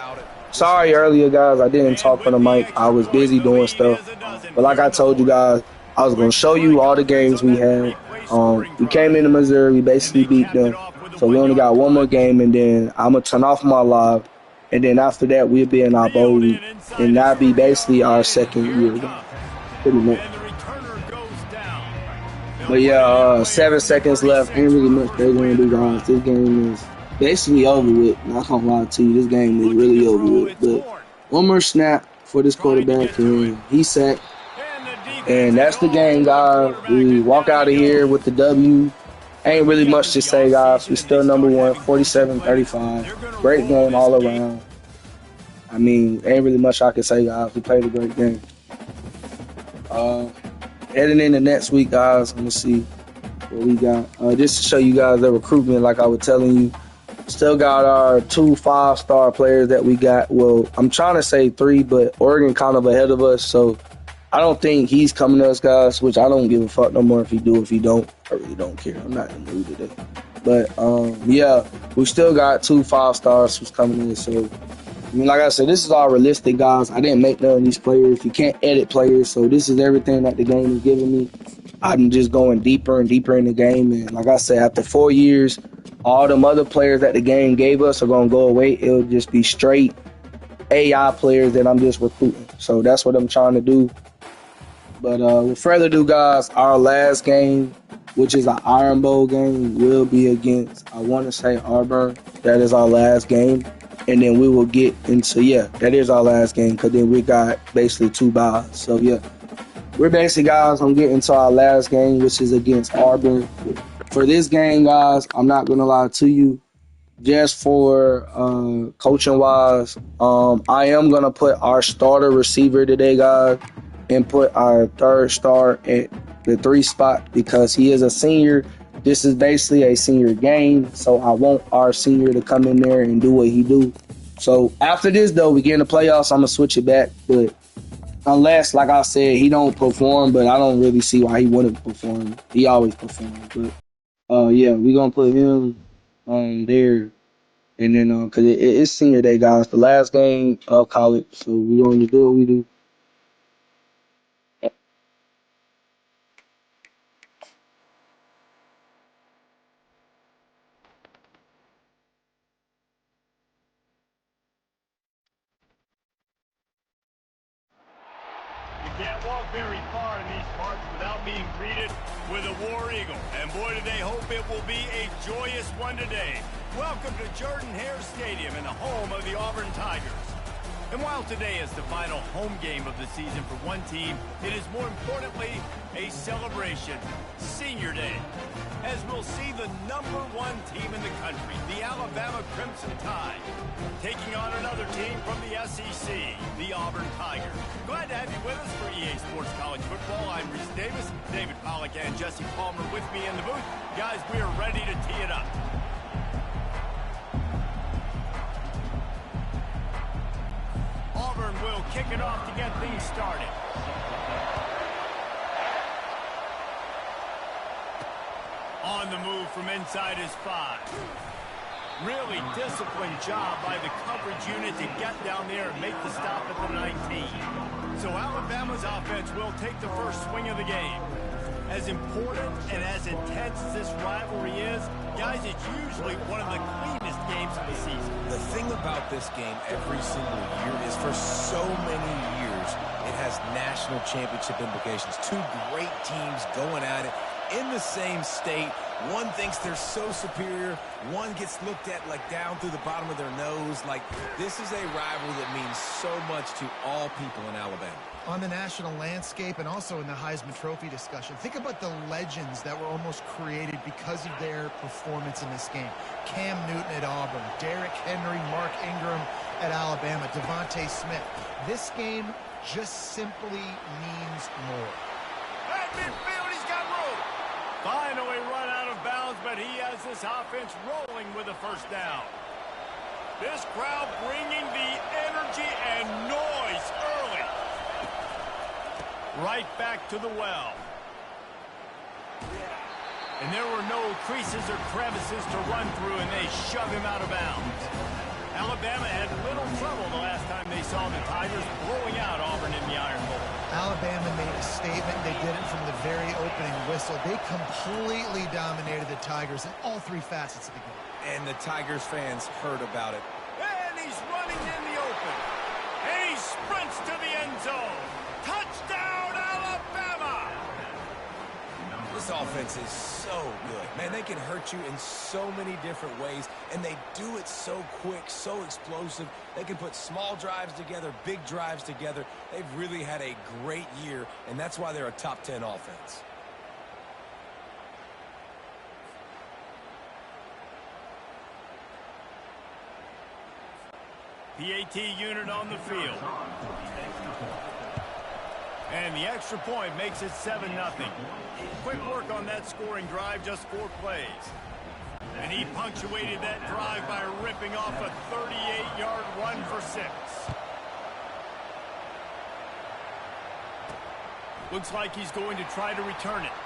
Sorry earlier, guys, I didn't talk on the mic. I was busy doing stuff. But like I told you guys, I was going to show you all the games we had. We came into Missouri. We basically beat them. So we only got one more game, and then I'm going to turn off my live. And then after that, we'll be in our bowl week. And that'll be basically our second year. Pretty much. But yeah, 7 seconds left. Ain't really much they're going to do, guys. This game is basically over with. Not going to lie to you. This game is really over with. But one more snap for this quarterback, and he's sacked. And that's the game, guys. We walk out of here with the W. Ain't really much to say, guys. We're still number one, 47-35. Great game all around. I mean, ain't really much I can say, guys. We played a great game. Heading into next week, guys, I'm going to see what we got. Just to show you guys the recruitment, like I was telling you. Still got our 2 5-star players that we got. Well, I'm trying to say 3, but Oregon kind of ahead of us, so I don't think he's coming to us, guys, which I don't give a fuck no more if he do. If he don't, I really don't care. I'm not in the mood today. But, yeah, we still got 2 5-stars who's coming in. So, I mean, like I said, this is all realistic, guys. I didn't make none of these players. You can't edit players, so this is everything that the game is giving me. I'm just going deeper and deeper in the game. And like I said, after 4 years, all them other players that the game gave us are going to go away. It'll just be straight AI players that I'm just recruiting. So that's what I'm trying to do. But with further ado, guys, our last game, which is an Iron Bowl game, will be against, I want to say, Auburn. That is our last game. And then we will get into, yeah, that is our last game, because then we got basically 2 buys. So, yeah, we're basically, guys, I'm getting to our last game, which is against Auburn. For this game, guys, I'm not going to lie to you. Just for coaching-wise, I am going to put our starter receiver today, guys, and put our 3rd star at the 3 spot because he is a senior. This is basically a senior game, so I want our senior to come in there and do what he do. So after this, though, we get in the playoffs, I'm going to switch it back. But unless, like I said, he don't perform, but I don't really see why he wouldn't perform. He always performs. But, yeah, we're going to put him there. And then, because it's senior day, guys, the last game of college. So we're going to do what we do. Can't walk very far in these parts without being greeted with a War Eagle. And boy, do they hope it will be a joyous one today. Welcome to Jordan-Hare Stadium and the home of the Auburn Tigers. And while today is the final home game of the season for one team, it is more importantly a celebration, Senior Day, as we'll see the #1 team in the country, the Alabama Crimson Tide, taking on another team from the SEC, the Auburn Tigers. Glad to have you with us for EA Sports College Football. I'm Reese Davis, David Pollack and Jesse Palmer with me in the booth. Guys, we are ready to tee it up. Auburn will kick it off to get things started. On the move from inside his 5. Really disciplined job by the coverage unit to get down there and make the stop at the 19. So Alabama's offense will take the first swing of the game. As important and as intense as this rivalry is, guys, it's usually one of the cleanest games of the season. The thing about this game every single year is for so many years, it has national championship implications. Two great teams going at it in the same state. One thinks they're so superior. One gets looked at like down through the bottom of their nose. Like, this is a rivalry that means so much to all people in Alabama. On the national landscape and also in the Heisman Trophy discussion, think about the legends that were almost created because of their performance in this game. Cam Newton at Auburn, Derrick Henry, Mark Ingram at Alabama, Devontae Smith. This game just simply means more. At midfield, he's got room. Finally run out of bounds, but he has this offense rolling with a first down. This crowd bringing the energy and noise early. Right back to the well. And there were no creases or crevices to run through, and they shove him out of bounds. Alabama had little trouble the last time they saw the Tigers blowing out Auburn in the Iron Bowl. Alabama made a statement. They did it from the very opening whistle. They completely dominated the Tigers in all three facets of the game. And the Tigers fans heard about it. And he's running in the open. And he sprints to the end zone. Touchdown, Alabama! This offense is so good. Man, they can hurt you in so many different ways, and they do it so quick, so explosive. They can put small drives together, big drives together. They've really had a great year, and that's why they're a top 10 offense. PAT unit on the field. And the extra point makes it 7-0. Quick work on that scoring drive, just 4 plays. And he punctuated that drive by ripping off a 38-yard run for 6. Looks like he's going to try to return it.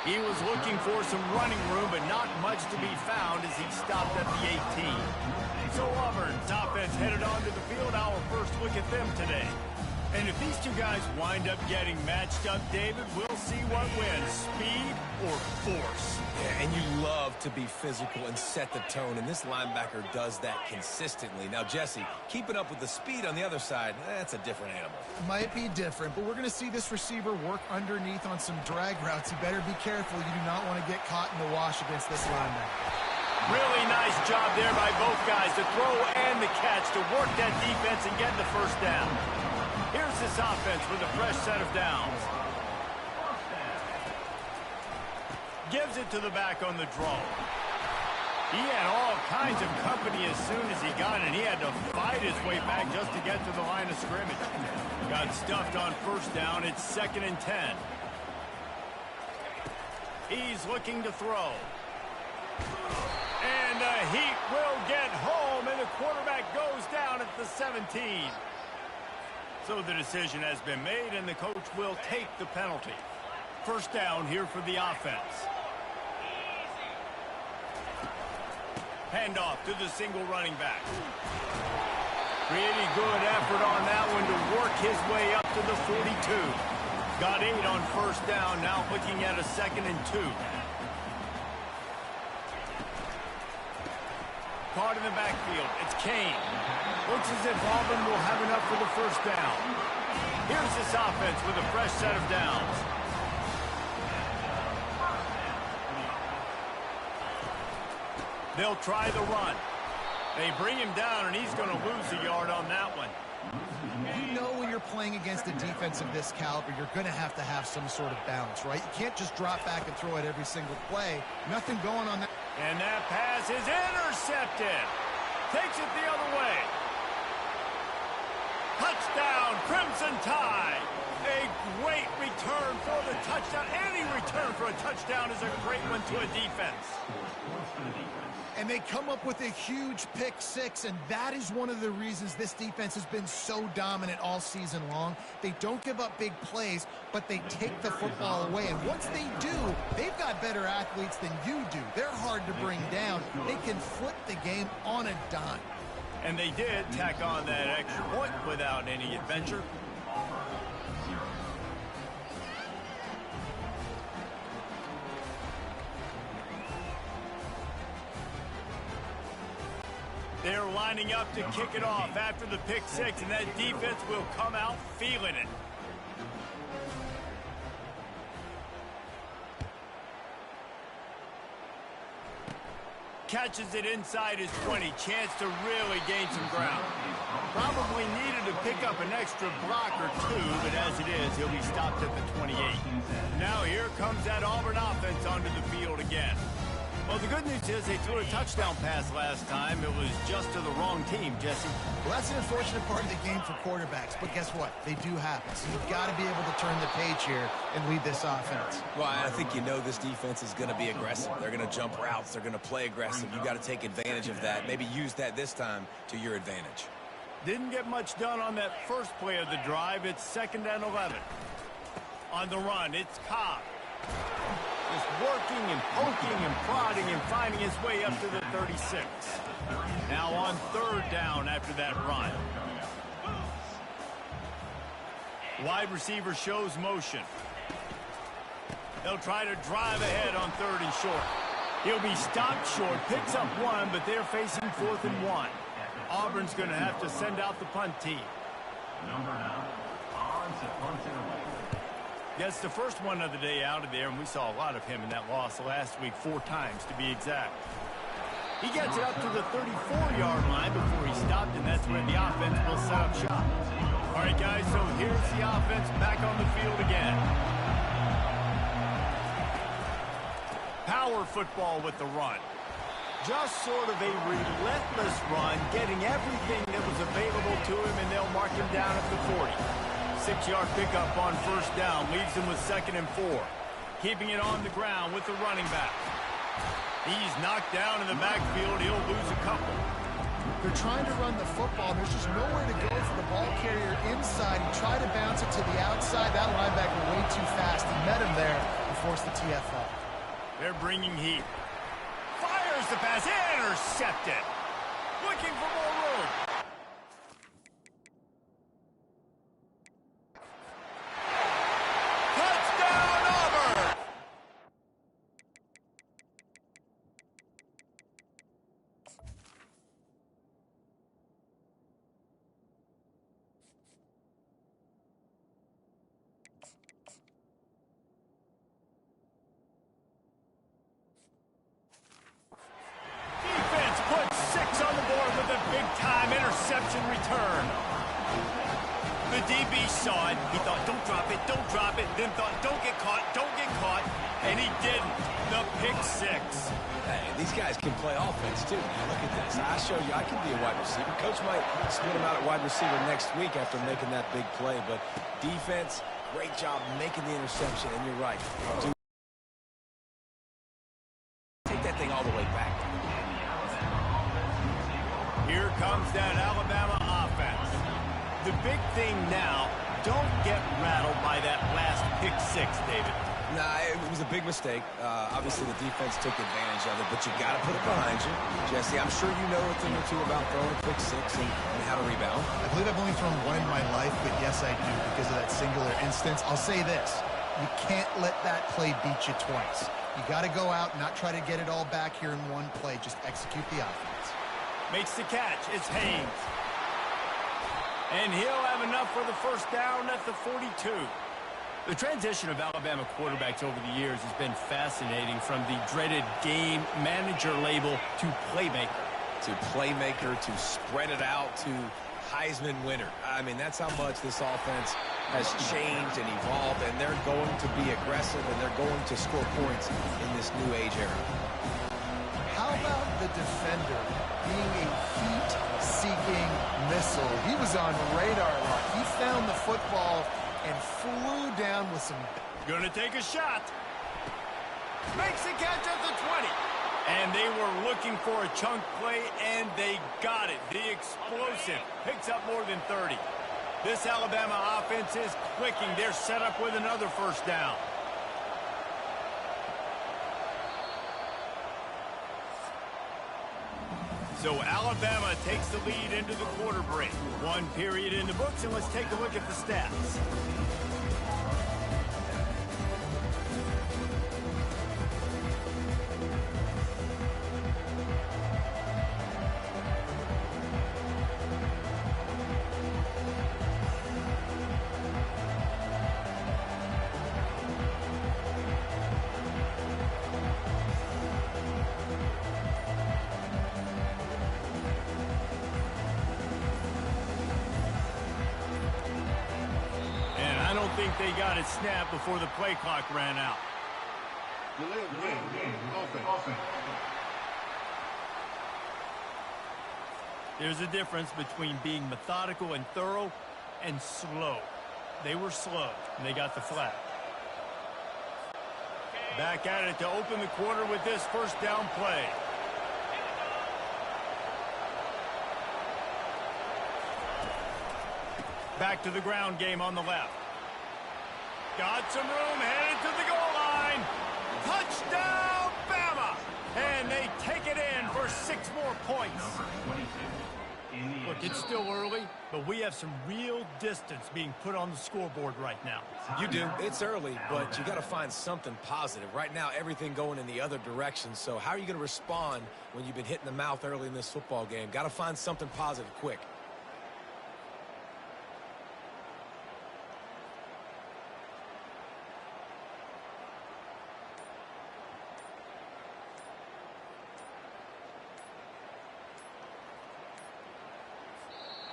He was looking for some running room, but not much to be found as he stopped at the 18. So Auburn's offense headed onto the field. Our first look at them today. And if these two guys wind up getting matched up, David, we'll see what wins, speed or force. Yeah, and you love to be physical and set the tone, and this linebacker does that consistently. Now, Jesse, keeping up with the speed on the other side, that's a different animal. Might be different, but we're going to see this receiver work underneath on some drag routes. You better be careful. You do not want to get caught in the wash against this linebacker. Really nice job there by both guys, the throw and the catch, to work that defense and get the first down. Here's this offense with a fresh set of downs. Gives it to the back on the draw. He had all kinds of company as soon as he got it. He had to fight his way back just to get to the line of scrimmage. Got stuffed on first down. It's 2nd and 10. He's looking to throw. And the Heat will get home, and the quarterback goes down at the 17. So the decision has been made, and the coach will take the penalty. First down here for the offense. Handoff to the single running back. Pretty good effort on that one to work his way up to the 42. Got 8 on first down, now looking at a 2nd and 2. Caught in the backfield, it's Kane. Looks as if Auburn will have enough for the first down. Here's this offense with a fresh set of downs. They'll try the run. They bring him down, and he's going to lose a yard on that one. You know when you're playing against a defense of this caliber, you're going to have some sort of balance, right? You can't just drop back and throw it every single play. Nothing going on that. And that pass is intercepted. Takes it the other way. Touchdown, Crimson Tide. A great return for the touchdown. Any return for a touchdown is a great one to a defense. And they come up with a huge pick 6, and that is one of the reasons this defense has been so dominant all season long. They don't give up big plays, but they take the football away. And once they do, they've got better athletes than you do. They're hard to bring down. They can flip the game on a dime. And they did tack on that extra point without any adventure. They're lining up to kick it off after the pick six, and that defense will come out feeling it. Catches it inside his 20. Chance to really gain some ground. Probably needed to pick up an extra block or two, but as it is, he'll be stopped at the 28. Now here comes that Auburn offense onto the field again. Well, the good news is they threw a touchdown pass last time. It was just to the wrong team, Jesse. Well, that's an unfortunate part of the game for quarterbacks, but guess what? They do happen. So you've got to be able to turn the page here and lead this offense. Well, I think you know this defense is going to be aggressive. They're going to jump routes. They're going to play aggressive. You've got to take advantage of that. Maybe use that this time to your advantage. Didn't get much done on that first play of the drive. It's 2nd and 11. On the run, it's Cobb. Just working and poking and prodding and finding his way up to the 36. Now on 3rd down after that run. Wide receiver shows motion. They'll try to drive ahead on 3rd and short. He'll be stopped short, picks up 1, but they're facing 4th and 1. Auburn's going to have to send out the punt team. Number 9, on to punt it away. Gets the first one of the day out of there, and we saw a lot of him in that loss last week, 4 times to be exact. He gets it up to the 34-yard line before he stopped, and that's where the offense will set up shop. All right, guys, so here's the offense back on the field again. Power football with the run. Just sort of a relentless run, getting everything that was available to him, and they'll mark him down at the 40. 6-yard pickup on 1st down, leaves him with 2nd and 4. Keeping it on the ground with the running back. He's knocked down in the backfield. He'll lose a couple. They're trying to run the football. There's just nowhere to go for the ball carrier inside. He tried to bounce it to the outside. That linebacker way too fast. He met him there and forced the TFL. They're bringing heat. Fires the pass. Intercepted. Looking for more room. Interception return. The DB saw it. He thought, don't drop it, don't drop it. Then thought, don't get caught, and he didn't. The pick 6. Hey, these guys can play offense, too. Look at this. I show you I can be a wide receiver. Coach might split him out at wide receiver next week after making that big play. But defense, great job making the interception. And you're right. Take that thing all the way back. Here comes that Alabama offense. The big thing now, don't get rattled by that last pick 6, David. Nah, it was a big mistake. Obviously, the defense took advantage of it, but you got to put it behind you. Jesse, I'm sure you know a thing or two about throwing a pick 6 and how to rebound. I believe I've only thrown 1 in my life, but yes, I do because of that singular instance. I'll say this. You can't let that play beat you twice. You got to go out and not try to get it all back here in one play. Just execute the offense. Makes the catch. It's Haynes. And he'll have enough for the 1st down at the 42. The transition of Alabama quarterbacks over the years has been fascinating, from the dreaded game manager label to playmaker. To spread it out, to Heisman winner. I mean, that's how much this offense has changed and evolved, and they're going to be aggressive, and they're going to score points in this new age era. How about the defender being a heat-seeking missile? He was on radar lock. He found the football and flew down with some... Gonna take a shot. Makes the catch at the 20. And they were looking for a chunk play, and they got it. The explosive picks up more than 30. This Alabama offense is clicking. They're set up with another 1st down. So Alabama takes the lead into the quarter break. 1 period in the books, and let's take a look at the stats. think they got it snapped before the play clock ran out. There's a difference between being methodical and thorough and slow. They were slow, and they got the flag. Back at it to open the quarter with this first down play. Back to the ground game on the left. Got some room, headed to the goal line. Touchdown, Bama! And they take it in for 6 more points. Look, it's still early, but we have some real distance being put on the scoreboard right now. You do. It's early, but you got to find something positive. Right now, everything going in the other direction. So how are you going to respond when you've been hit in the mouth early in this football game? Got to find something positive quick.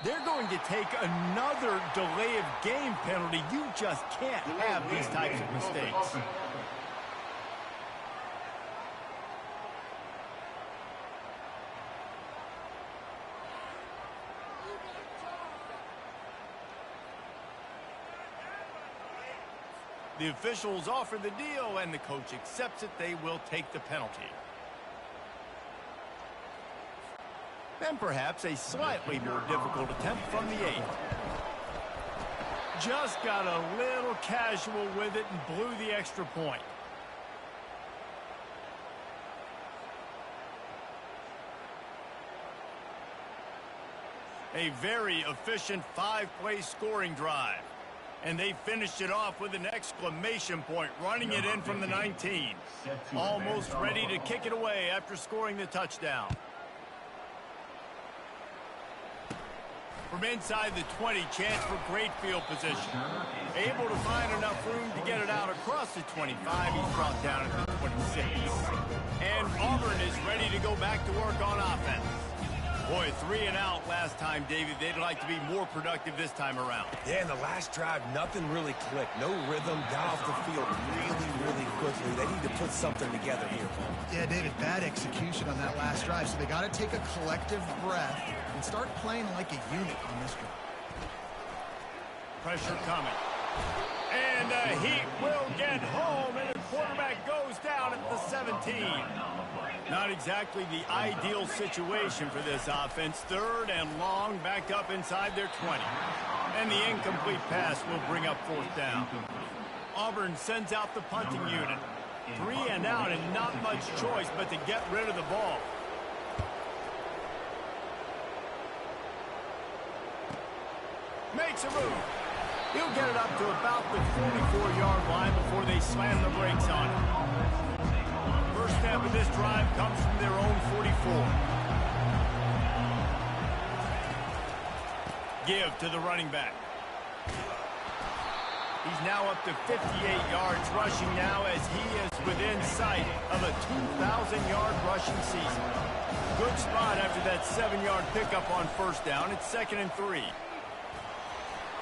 They're going to take another delay of game penalty. You just can't have these types of mistakes. The officials offer the deal, and the coach accepts it. They will take the penalty. And perhaps a slightly more difficult attempt from the 8. Just got a little casual with it and blew the extra point. A very efficient 5-play scoring drive. And they finished it off with an exclamation point, running it in from the 19. Almost ready to kick it away after scoring the touchdown. From inside the 20, chance for great field position. Able to find enough room to get it out across the 25. He's brought down at the 26. And Auburn is ready to go back to work on offense. Boy, 3 and out last time, David. They'd like to be more productive this time around. Yeah, in the last drive, nothing really clicked. No rhythm, got off the field really quickly. They need to put something together here. Yeah, David, bad execution on that last drive. So they got to take a collective breath and start playing like a unit on this drive. Pressure coming. And the Heat will get home, and the quarterback goes down at the 17. Not exactly the ideal situation for this offense. 3rd and long, back up inside their 20. And the incomplete pass will bring up 4th down. Auburn sends out the punting unit. 3 and out, and not much choice but to get rid of the ball. Makes a move. He'll get it up to about the 44-yard line before they slam the brakes on it. First snap of this drive comes from their own 44. Give to the running back. He's now up to 58 yards rushing now as he is within sight of a 2,000-yard rushing season. Good spot after that 7-yard pickup on first down. It's 2nd and 3.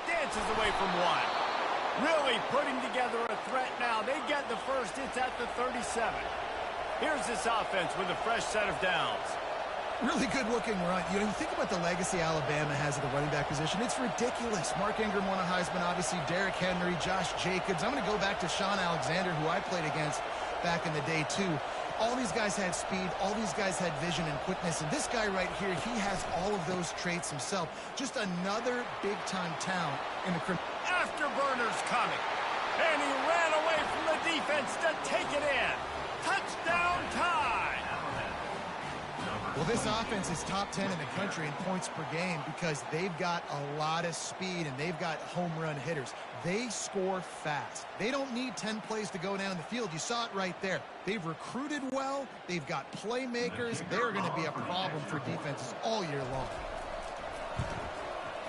Dances away from 1. Really putting together a threat now. They get the first. It's at the 37. Here's this offense with a fresh set of downs. Really good-looking run. You know, you think about the legacy Alabama has at the running back position. It's ridiculous. Mark Ingram won a Heisman, obviously. Derrick Henry, Josh Jacobs. I'm going to go back to Sean Alexander, who I played against back in the day, too. All these guys had speed. All these guys had vision and quickness. And this guy right here, he has all of those traits himself. Just another big-time talent in the criminal. Afterburners coming. And he ran away from the defense to take it in. Touchdown time. Well, this offense is top 10 in the country in points per game because they've got a lot of speed and they've got home run hitters. They score fast. They don't need 10 plays to go down the field. You saw it right there. They've recruited well. They've got playmakers. They're going to be a problem for defenses all year long.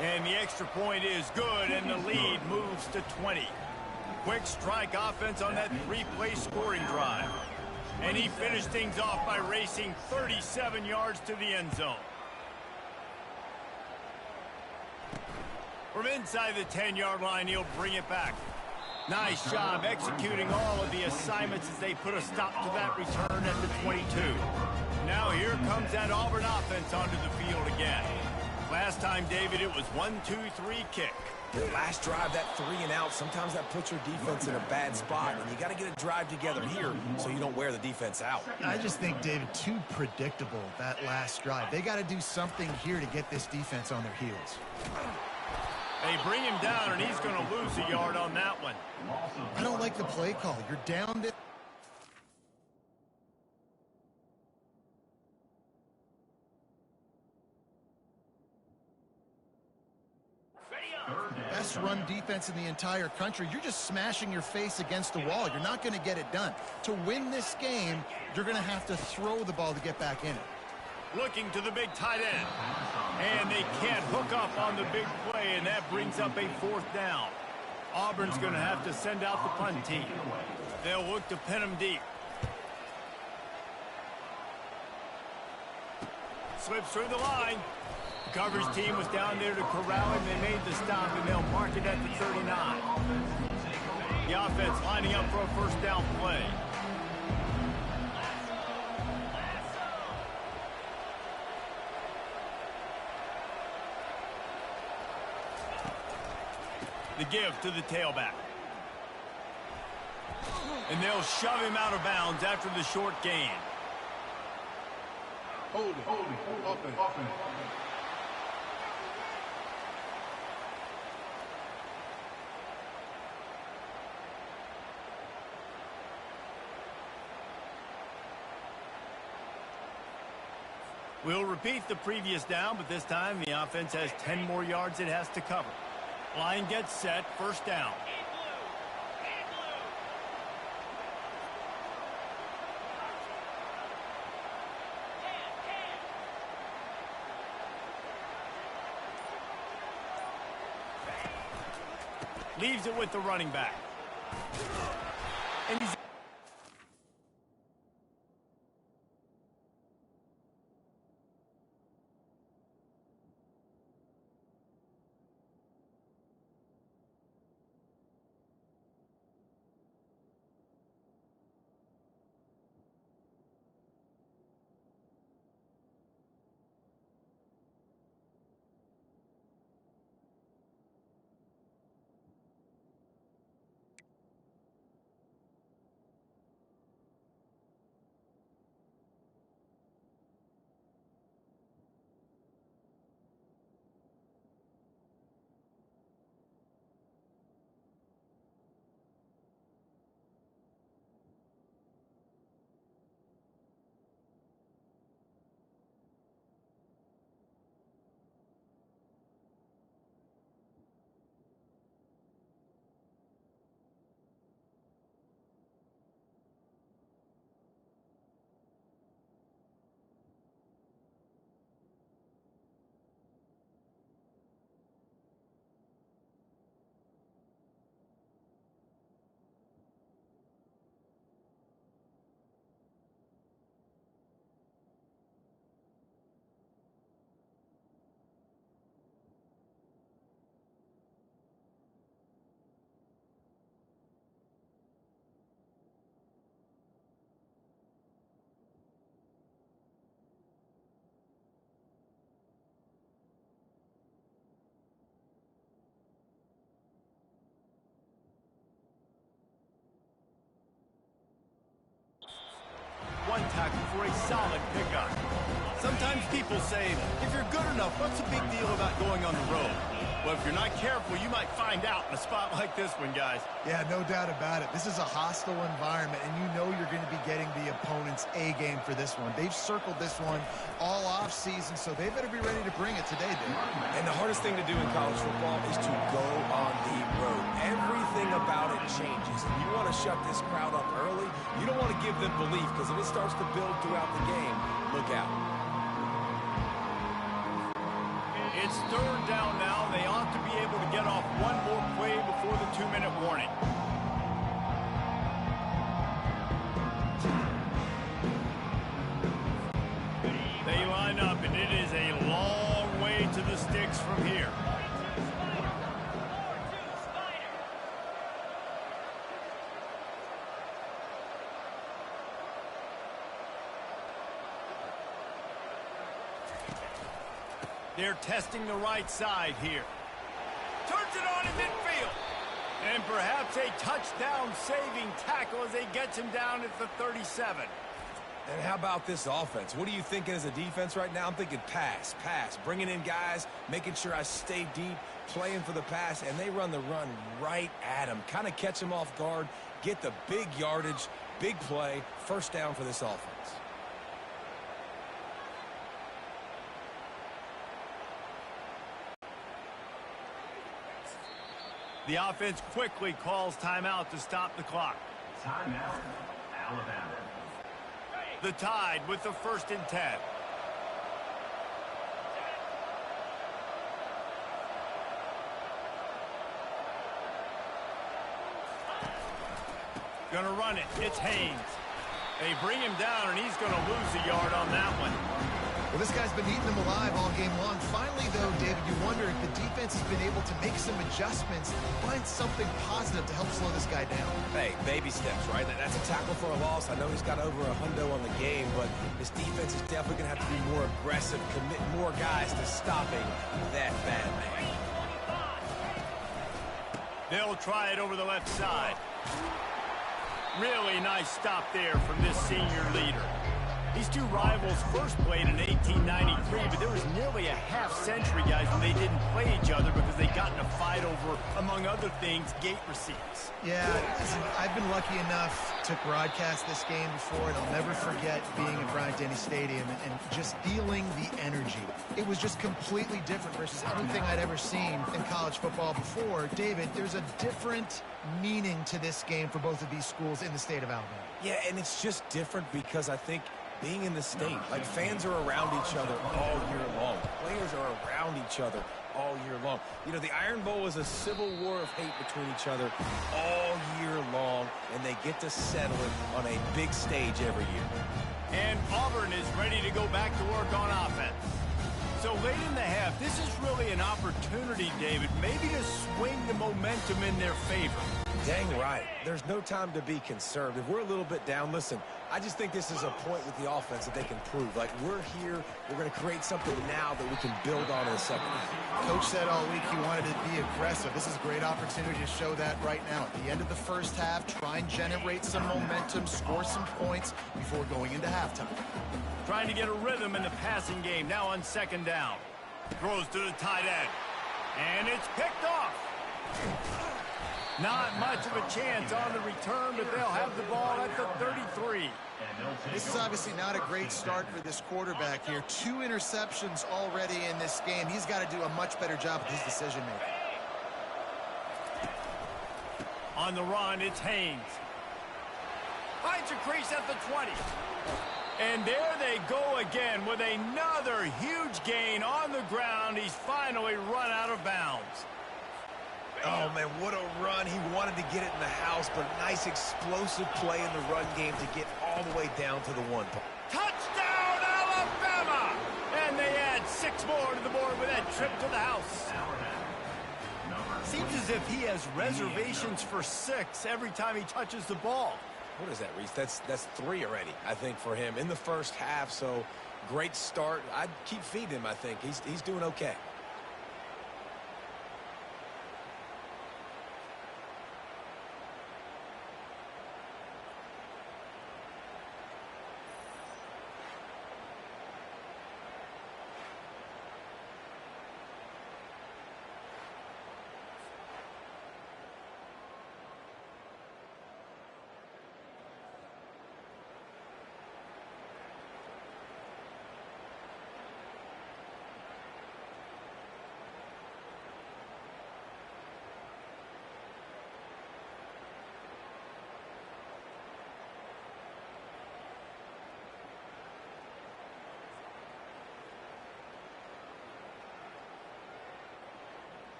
And the extra point is good, and the lead moves to 20. Quick strike offense on that 3-play scoring drive. And he finished things off by racing 37 yards to the end zone. From inside the 10-yard line, he'll bring it back. Nice job executing all of the assignments as they put a stop to that return at the 22. Now here comes that Auburn offense onto the field again. Last time, David, it was 1-2-3 kick. The last drive, that 3 and out, sometimes that puts your defense in a bad spot, and you got to get a drive together here so you don't wear the defense out. I just think, David, too predictable, that last drive. They got to do something here to get this defense on their heels. They bring him down, and he's going to lose a yard on that one. I don't like the play call. You're down to... Best run defense in the entire country. You're just smashing your face against the wall. You're not going to get it done. To win this game, you're going to have to throw the ball to get back in it. Looking to the big tight end. And they can't hook up on the big play, and that brings up a 4th down. Auburn's going to have to send out the punt team. They'll look to pin him deep. Slips through the line. Coverage team was down there to corral him. They made the stop, and they'll mark it at the 39. The offense lining up for a 1st down play. The give to the tailback. And they'll shove him out of bounds after the short gain. Hold it. Open. We'll repeat the previous down, but this time the offense has 10 more yards it has to cover. Line gets set, 1st down. Leaves it with the running back. And he's one tackle for a solid pickup. Sometimes people say, if you're good enough, what's the big deal about going on the road? Well, if you're not careful, you might find out in a spot like this one, guys. Yeah, no doubt about it. This is a hostile environment, and you know you're going to be getting the opponent's A game for this one. They've circled this one all off season, so they better be ready to bring it today, Dave. And the hardest thing to do in college football is to go on the road. Everything about it changes. If you want to shut this crowd up early, you don't want to give them belief, because if it starts to build throughout the game, look out. It's 3rd down now. They ought to be able to get off one more play before the 2-minute warning. They line up, and it is a long way to the sticks from here. They're testing the right side here. Turns it on in midfield. And perhaps a touchdown-saving tackle as they gets him down at the 37. And how about this offense? What are you thinking as a defense right now? I'm thinking pass, bringing in guys, making sure I stay deep, playing for the pass, and they run the run right at him. Kind of catch him off guard, get the big yardage, big play, first down for this offense. The offense quickly calls timeout to stop the clock. Timeout, Alabama. The Tide with the 1st and 10. Gonna run it. It's Haynes. They bring him down, and he's gonna lose a yard on that one. Well, this guy's been eating them alive all game long. Finally, though, David, you wonder if the defense has been able to make some adjustments, find something positive to help slow this guy down. Hey, baby steps, right? That's a tackle for a loss. I know he's got over a hundo on the game, but this defense is definitely going to have to be more aggressive, commit more guys to stopping that bad man. They'll try it over the left side. Really nice stop there from this senior leader. These two rivals first played in 1893, but there was nearly a half-century, guys, when they didn't play each other because they got in a fight over, among other things, gate receipts. Yeah, listen, I've been lucky enough to broadcast this game before, and I'll never forget being at Bryant-Denny Stadium and just feeling the energy. It was just completely different versus anything I'd ever seen in college football before. David, there's a different meaning to this game for both of these schools in the state of Alabama. Yeah, and it's just different because I think being in the state, like fans are around each other all year long. Players are around each other all year long. You know, the Iron Bowl is a civil war of hate between each other all year long, and they get to settle it on a big stage every year. And Auburn is ready to go back to work on offense. So late in the half, this is really an opportunity, David, maybe to swing the momentum in their favor. Dang right. There's no time to be concerned. If we're a little bit down, listen, I just think this is a point with the offense that they can prove. Like, we're here, we're going to create something now that we can build on in the second half. Coach said all week he wanted to be aggressive. This is a great opportunity to show that right now. At the end of the first half, try and generate some momentum, score some points before going into halftime. Trying to get a rhythm in the passing game, now on 2nd down. Throws to the tight end. And it's picked off. Not much of a chance on the return, but they'll have the ball at the 33. This is obviously not a great start for this quarterback here. 2 interceptions already in this game. He's got to do a much better job with his decision-making. On the run, it's Haynes. Finds a crease at the 20. And there they go again with another huge gain on the ground. He's finally run out of bounds. Oh, man, what a run. He wanted to get it in the house, but a nice explosive play in the run game to get all the way down to the 1. Touchdown, Alabama! And they add 6 more to the board with that trip to the house. Seems as if he has reservations for 6 every time he touches the ball. What is that, Reese? That's 3 already, I think, for him in the first half. So great start. I'd keep feeding him, I think. He's doing okay.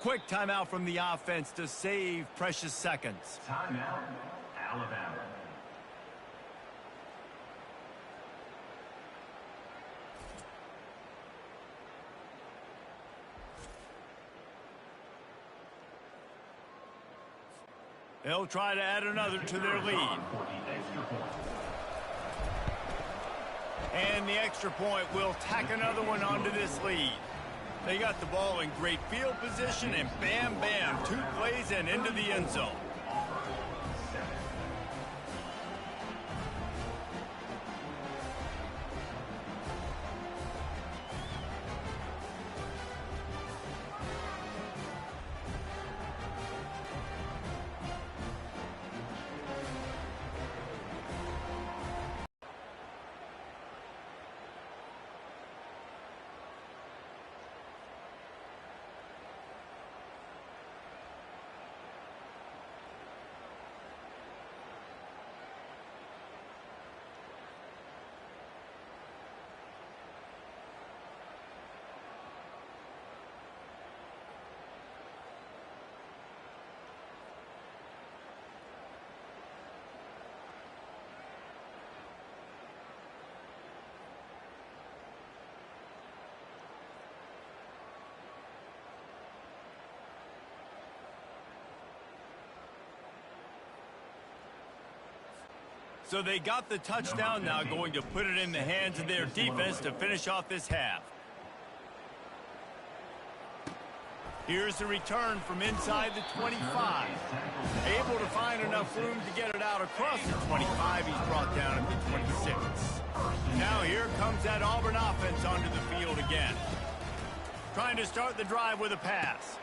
Quick timeout from the offense to save precious seconds. Timeout, Alabama. They'll try to add another to their lead. And the extra point will tack another one onto this lead. They got the ball in great field position, and bam, bam, 2 plays and into the end zone. So they got the touchdown, now going to put it in the hands of their defense to finish off this half. Here's the return from inside the 25. Able to find enough room to get it out across the 25. He's brought down at the 26. Now here comes that Auburn offense onto the field again. Trying to start the drive with a pass.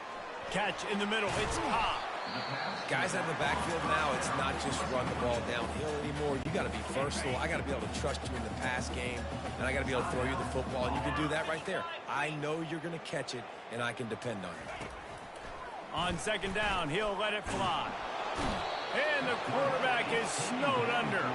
Catch in the middle. It's Cobb. Guys out in the backfield now, it's not just run the ball downhill anymore. You got to be versatile. I got to be able to trust you in the pass game, and I got to be able to throw you the football, and you can do that right there. I know you're going to catch it, and I can depend on it. On second down, he'll let it fly. And the quarterback is snowed under.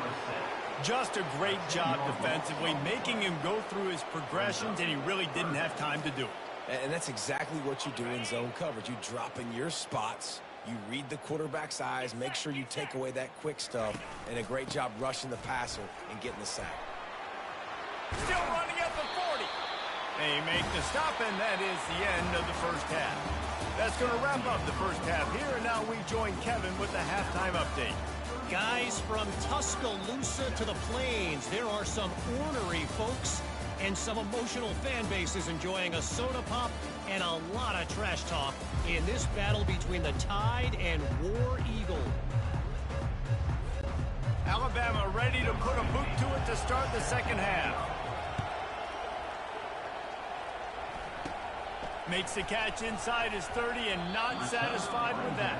Just a great job defensively, making him go through his progressions, and he really didn't have time to do it. And that's exactly what you do in zone coverage. You drop in your spots. You read the quarterback's eyes, make sure you take away that quick stuff, and a great job rushing the passer and getting the sack. Still running at the 40. They make the stop, and that is the end of the first half. That's going to wrap up the first half here, and now we join Kevin with the halftime update. Guys, from Tuscaloosa to the Plains, there are some ornery folks and some emotional fan bases enjoying a soda pop and a lot of trash talk in this battle between the Tide and War Eagle. Alabama ready to put a boot to it to start the second half. Makes the catch inside his 30 and not satisfied with that.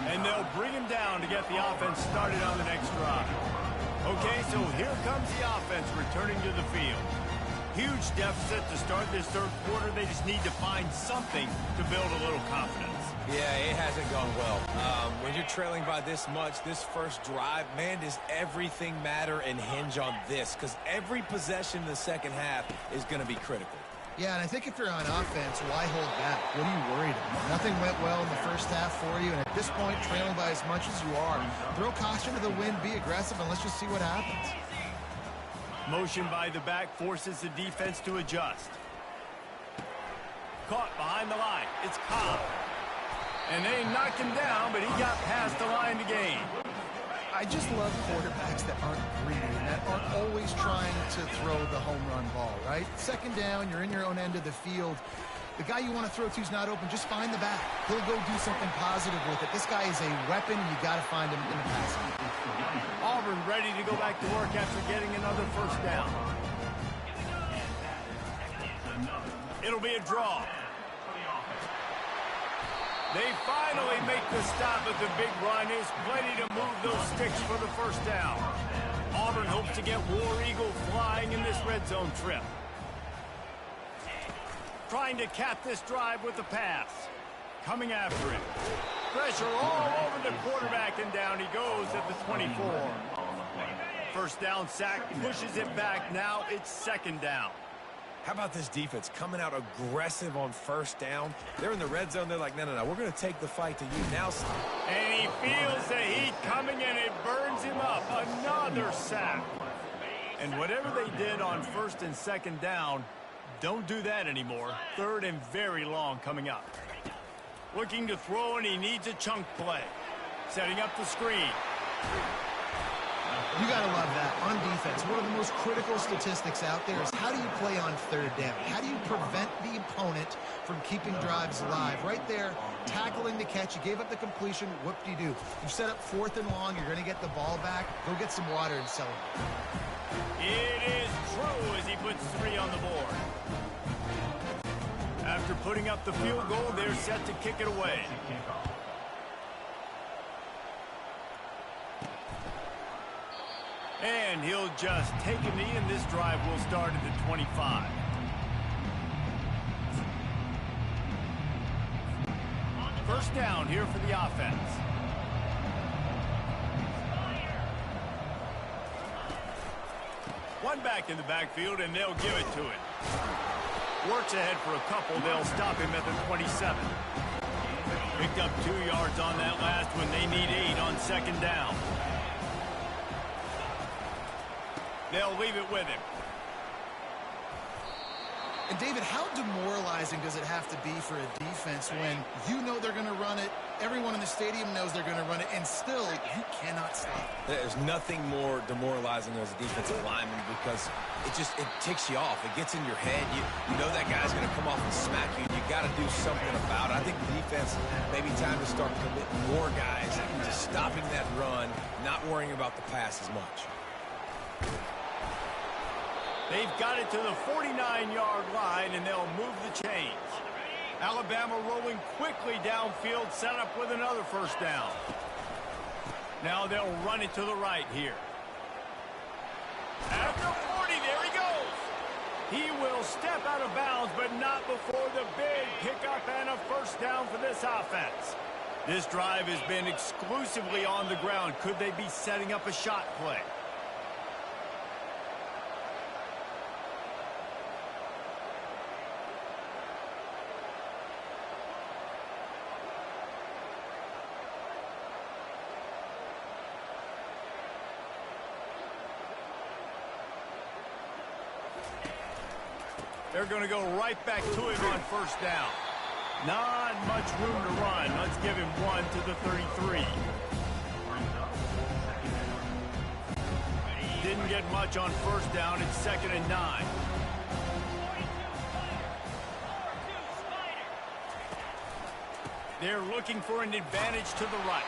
And they'll bring him down to get the offense started on the next drive. Okay, so here comes the offense returning to the field. Huge deficit to start this third quarter. They just need to find something to build a little confidence. Yeah, it hasn't gone well. When you're trailing by this much, this first drive, man, does everything matter and hinge on this? Because every possession in the second half is going to be critical. Yeah, and I think if you're on offense, why hold back? What are you worried about? Nothing went well in the first half for you, and at this point, trailing by as much as you are, throw caution to the wind, be aggressive, and let's just see what happens. Motion by the back forces the defense to adjust. Caught behind the line. It's Cobb. And they knocked him down, but he got past the line to gain. I just love quarterbacks that aren't greedy and that aren't always trying to throw the home run ball, right? Second down, you're in your own end of the field. The guy you want to throw to is not open. Just find the back. He'll go do something positive with it. This guy is a weapon. You got to find him in the passing. Auburn ready to go back to work after getting another first down. It'll be a draw. They finally make the stop, but the big run is plenty to move those sticks for the first down. Auburn hopes to get War Eagle flying in this red zone trip. Trying to cap this drive with the pass. Coming after it. Pressure all over the quarterback, and down he goes at the 24. First down sack, pushes it back. Now it's second down. How about this defense coming out aggressive on first down? They're in the red zone. They're like, no, we're going to take the fight to you now. And he feels the heat coming, and it burns him up. Another sack. And whatever they did on first and second down, don't do that anymore. Third and very long coming up. Looking to throw, and he needs a chunk play. Setting up the screen. You got to love that. On defense, one of the most critical statistics out there is how do you play on third down? How do you prevent the opponent from keeping drives alive? Right there, tackling the catch. You gave up the completion. Whoop-de-doo. You set up 4th and long. You're going to get the ball back. Go get some water and celebrate. It is true as he puts 3 on the board. After putting up the field goal, they're set to kick it away. And he'll just take a knee, and this drive will start at the 25. First down here for the offense. One back in the backfield, and they'll give it to it. Works ahead for a couple. They'll stop him at the 27. Picked up 2 yards on that last one. They need 8 on second down. They'll leave it with him. And, David, how demoralizing does it have to be for a defense when you know they're going to run it, everyone in the stadium knows they're going to run it, and still you cannot stop it? There's nothing more demoralizing as a defensive lineman because it ticks you off. It gets in your head. You know that guy's going to come off and smack you. You got to do something about it. I think the defense, maybe time to start committing more guys to stopping that run, not worrying about the pass as much. They've got it to the 49-yard line, and they'll move the chains. Alabama rolling quickly downfield, set up with another first down. Now they'll run it to the right here. After 40, there he goes. He will step out of bounds, but not before the big pickup and a first down for this offense. This drive has been exclusively on the ground. Could they be setting up a shot play? They're going to go right back to him on first down. Not much room to run. Let's give him 1 to the 33. Didn't get much on first down. It's 2nd and 9. They're looking for an advantage to the right.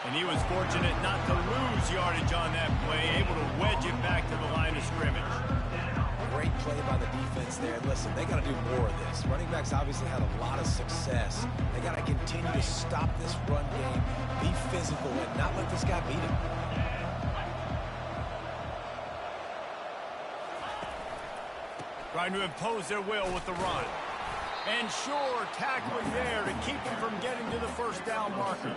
And he was fortunate not to lose yardage on that play, able to wedge it back to the line of scrimmage. Great play by the defense there. And listen, they got to do more of this. Running backs obviously had a lot of success. They got to continue to stop this run game, be physical, and not let this guy beat him. Trying to impose their will with the run. And sure, tackling there to keep him from getting to the first down marker.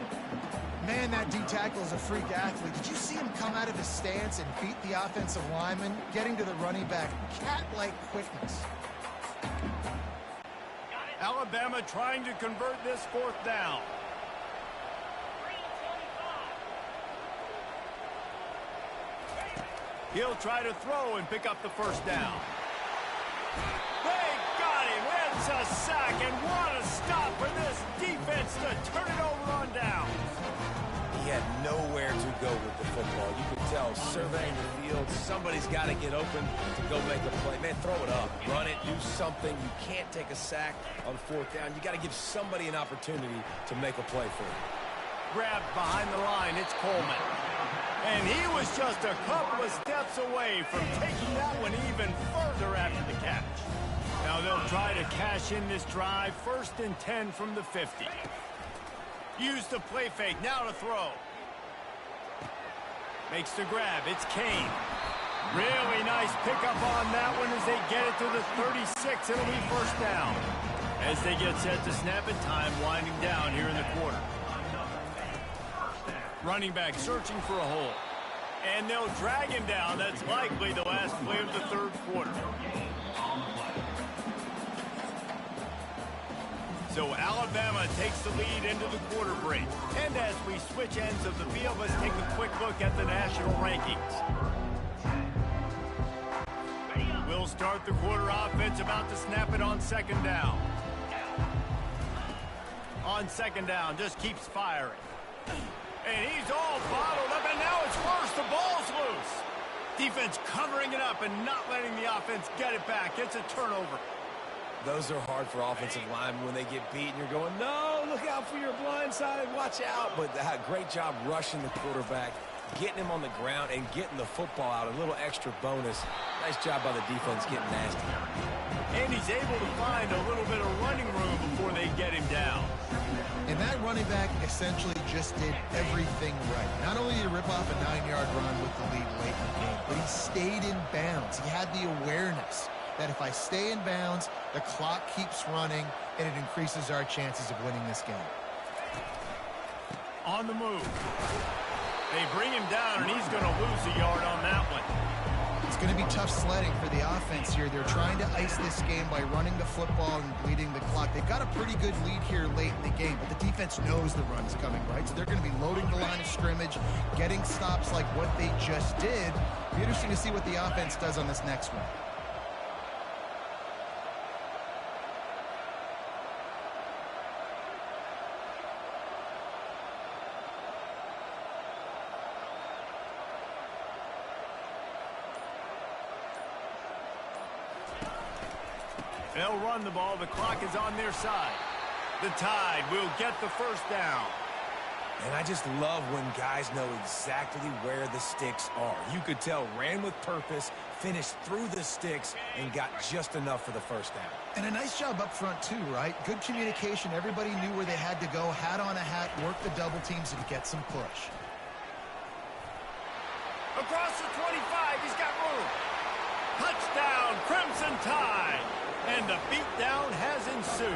Man, that D-tackle is a freak athlete. Did you see him come out of his stance and beat the offensive lineman, getting to the running back? Cat-like quickness. Alabama trying to convert this 4th down. He'll try to throw and pick up the first down. They got him. It's a sack, and what a stop for this defense to turn it over on down. He had nowhere to go with the football. You could tell, surveying the field, somebody's got to get open to go make a play. Man, throw it up, run it, do something. You can't take a sack on 4th down. You got to give somebody an opportunity to make a play for you. Grabbed behind the line, it's Coleman. And he was just a couple of steps away from taking that one even further after the catch. Now they'll try to cash in this drive. 1st and 10 from the 50. Use the play fake, now to throw. Makes the grab, it's Kane. Really nice pickup on that one as they get it to the 36. It'll be first down. As they get set to snap it, time winding down here in the quarter. Running back searching for a hole. And they'll drag him down. That's likely the last play of the 3rd quarter. So Alabama takes the lead into the quarter break. And as we switch ends of the field, let's take a quick look at the national rankings. We'll start the quarter offense, about to snap it on 2nd down. On 2nd down, just keeps firing. And he's all bottled up, and now it's first. The ball's loose. defense covering it up and not letting the offense get it back. It's a turnover. Those are hard for offensive linemen when they get beat and you're going, no, look out for your blind side, watch out. But great job rushing the quarterback, getting him on the ground and getting the football out. A little extra bonus. Nice job by the defense getting nasty. And he's able to find a little bit of running room before they get him down. And that running back essentially just did everything right. Not only did he rip off a 9-yard run with the lead late in the game, but he stayed in bounds. He had the awareness that if I stay in bounds, the clock keeps running, and it increases our chances of winning this game. On the move. They bring him down, and he's going to lose a yard on that one. It's going to be tough sledding for the offense here. They're trying to ice this game by running the football and bleeding the clock. They've got a pretty good lead here late in the game, but the defense knows the run is coming, right? So they're going to be loading the line of scrimmage, getting stops like what they just did. It'll be interesting to see what the offense does on this next one. They'll run the ball. The clock is on their side. The Tide will get the first down. And I just love when guys know exactly where the sticks are. You could tell ran with purpose, finished through the sticks, and got just enough for the first down. And a nice job up front, too, right? Good communication. Everybody knew where they had to go. Hat on a hat, work the double teams, and get some push. Across the 25, he's got room. Touchdown, Crimson Tide. And the beatdown has ensued.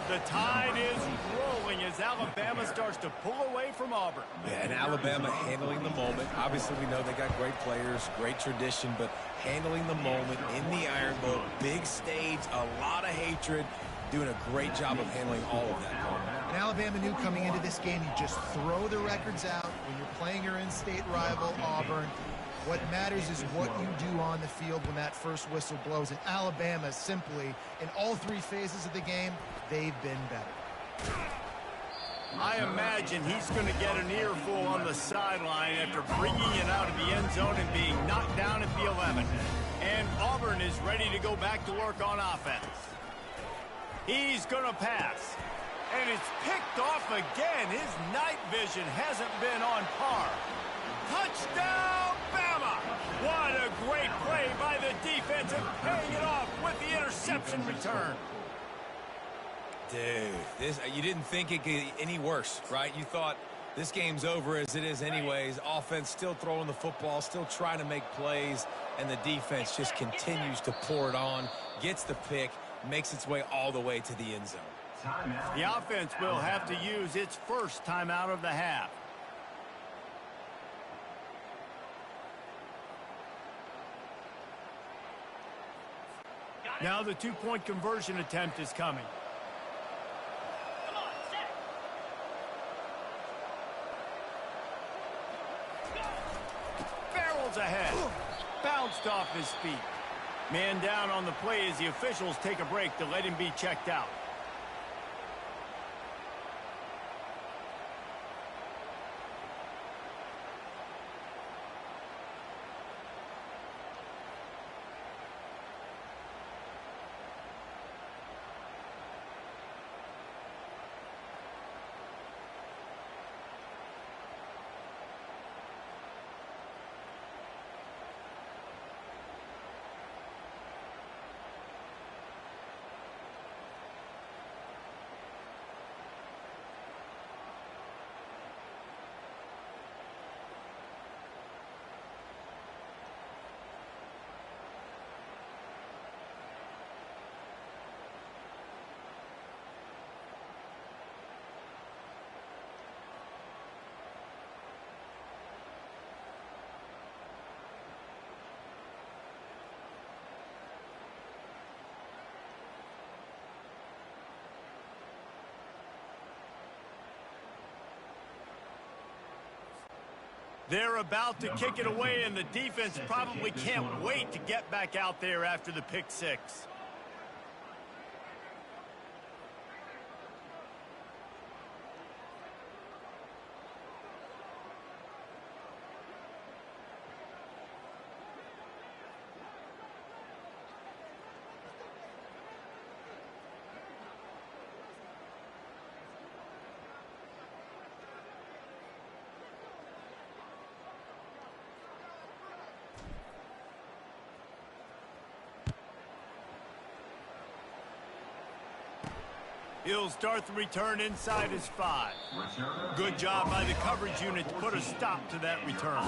The Tide is rolling as Alabama starts to pull away from Auburn. Yeah, and Alabama handling the moment. Obviously, we know they got great players, great tradition, but handling the moment in the Iron Bowl, big stage, a lot of hatred, doing a great job of handling all of that moment. And Alabama knew coming into this game, you just throw the records out when you're playing your in-state rival, Auburn. What matters is what you do on the field when that first whistle blows. And Alabama simply, in all three phases of the game, they've been better. I imagine he's going to get an earful on the sideline after bringing it out of the end zone and being knocked down at the 11. And Auburn is ready to go back to work on offense. He's going to pass. And it's picked off again. His night vision hasn't been on par. Touchdown, Bama! What a great play by the defense and paying it off with the interception return. Dude, you didn't think it could get any worse, right? You thought this game's over as it is anyways. Offense still throwing the football, still trying to make plays, and the defense just continues to pour it on, gets the pick, makes its way all the way to the end zone. The offense will have to use its first timeout of the half. Now the two-point conversion attempt is coming. Barrels ahead. Bounced off his feet. Man down on the play as the officials take a break to let him be checked out. They're about to kick it away, and the defense probably can't wait to get back out there after the pick six. He'll start the return inside his 5. Good job by the coverage unit to put a stop to that return.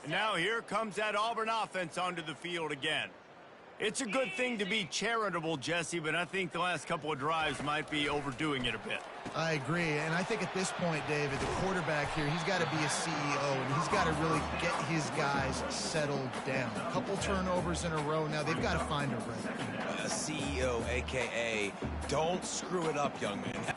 Now here comes that Auburn offense onto the field again. It's a good thing to be charitable, Jesse, but I think the last couple of drives might be overdoing it a bit. I agree, and I think at this point, David, the quarterback here, he's got to be a CEO, and he's got to really get his guys settled down. A couple turnovers in a row now. They've got to find a rhythm. A CEO, a.k.a. don't screw it up, young man.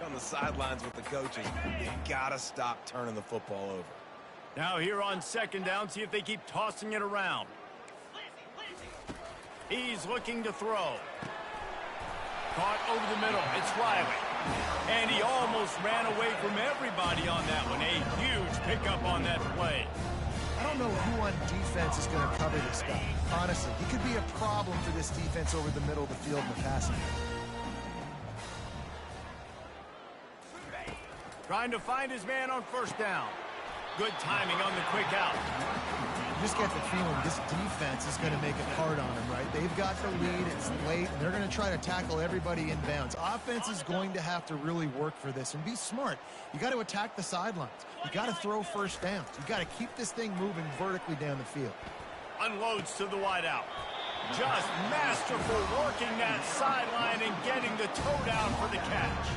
On the sidelines with the coaches, you gotta stop turning the football over. Now here on second down, see if they keep tossing it around. He's looking to throw. Caught over the middle. It's Riley. And he almost ran away from everybody on that one. A huge pickup on that play. I don't know who on defense is going to cover this guy. Honestly, he could be a problem for this defense over the middle of the field in the passing game. Trying to find his man on first down. Good timing on the quick out. You just get the feeling this defense is going to make it hard on him, right? They've got the lead. It's late, and they're going to try to tackle everybody in bounds. Offense is going to have to really work for this and be smart. You got to attack the sidelines. You got to throw first downs. You got to keep this thing moving vertically down the field. Unloads to the wide out. Just masterful working that sideline and getting the toe down for the catch.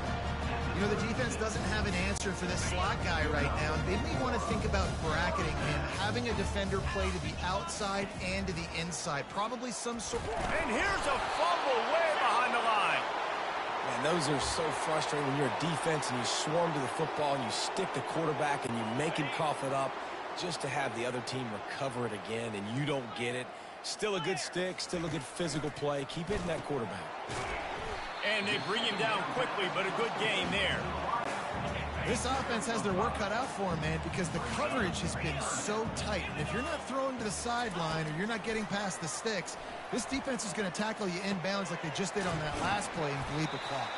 You know, the defense doesn't have an answer for this slot guy right now. They may want to think about bracketing him, having a defender play to the outside and to the inside. Probably some sort. And here's a fumble way behind the line. Man, those are so frustrating when you're a defense and you swarm to the football and you stick the quarterback and you make him cough it up just to have the other team recover it again and you don't get it. Still a good stick, still a good physical play. Keep hitting that quarterback. And they bring him down quickly, but a good game there. This offense has their work cut out for him, man, because the coverage has been so tight. And if you're not throwing to the sideline or you're not getting past the sticks, this defense is going to tackle you inbounds like they just did on that last play and bleed the clock.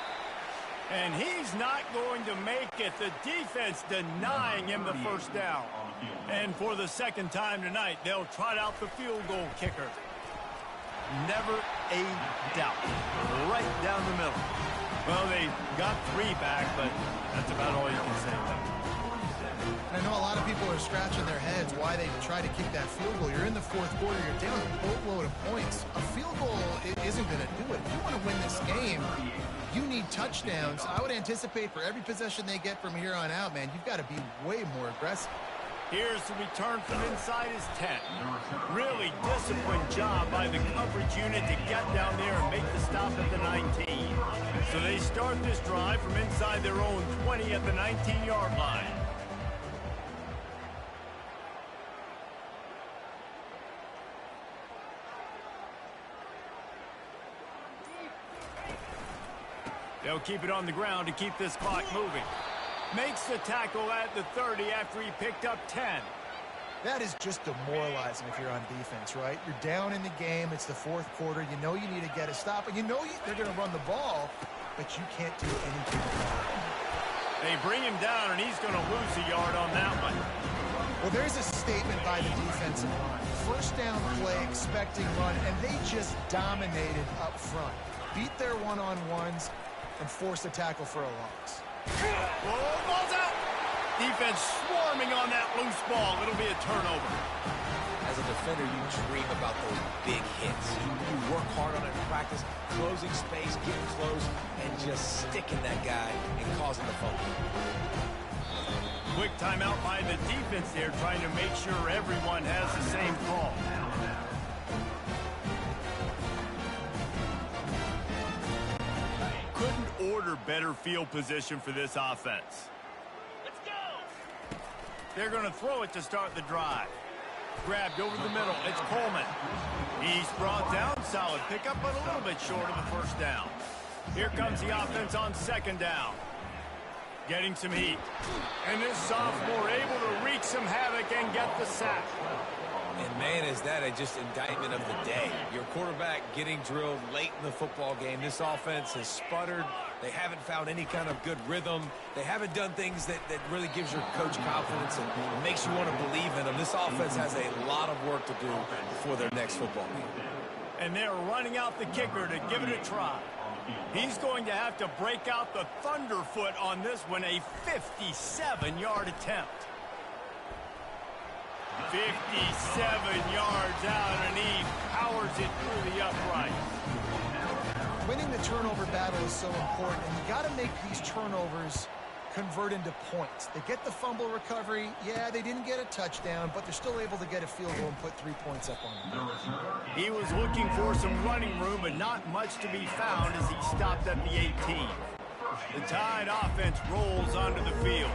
And he's not going to make it. The defense denying him the first down. And for the second time tonight, they'll trot out the field goal kicker. Never a doubt. Right down the middle. Well, they got 3 back, but that's about all you can say. And I know a lot of people are scratching their heads why they try to kick that field goal. You're in the fourth quarter. You're down a boatload of points. A field goal isn't going to do it. If you want to win this game, you need touchdowns. I would anticipate for every possession they get from here on out, man, you've got to be way more aggressive. Here's the return from inside his 10. Really disciplined job by the coverage unit to get down there and make the stop at the 19. So they start this drive from inside their own 20 at the 19-yard line. They'll keep it on the ground to keep this clock moving. Makes the tackle at the 30 after he picked up 10. That is just demoralizing if you're on defense, right? You're down in the game. It's the fourth quarter. You know you need to get a stop. And you know they're going to run the ball, but you can't do anything about it. They bring him down, and he's going to lose a yard on that one. Well, there's a statement by the defensive line. First down play, expecting run, and they just dominated up front. Beat their one-on-ones and forced a tackle for a loss. Whoa, ball's out. Defense swarming on that loose ball. It'll be a turnover. As a defender, you dream about those big hits. You work hard on it in practice, closing space, getting close, and just sticking that guy and causing the fumble. Quick timeout by the defense there, trying to make sure everyone has the same call. Couldn't order better field position for this offense. Let's go! They're going to throw it to start the drive. Grabbed over the middle. It's Coleman. He's brought down. Solid pickup, but a little bit short of the first down. Here comes the offense on second down. Getting some heat. And this sophomore able to wreak some havoc and get the sack. And, man, is that just indictment of the day. Your quarterback getting drilled late in the football game. This offense has sputtered. They haven't found any kind of good rhythm. They haven't done things that really gives your coach confidence and makes you want to believe in them. This offense has a lot of work to do before their next football game. And they're running out the kicker to give it a try. He's going to have to break out the thunderfoot on this one, a 57-yard attempt. 57 yards out, and he powers it through the upright. Winning the turnover battle is so important, and you got to make these turnovers convert into points. They get the fumble recovery. Yeah, they didn't get a touchdown, but they're still able to get a field goal and put 3 points up on them. He was looking for some running room, but not much to be found as he stopped at the 18. The Tide offense rolls onto the field.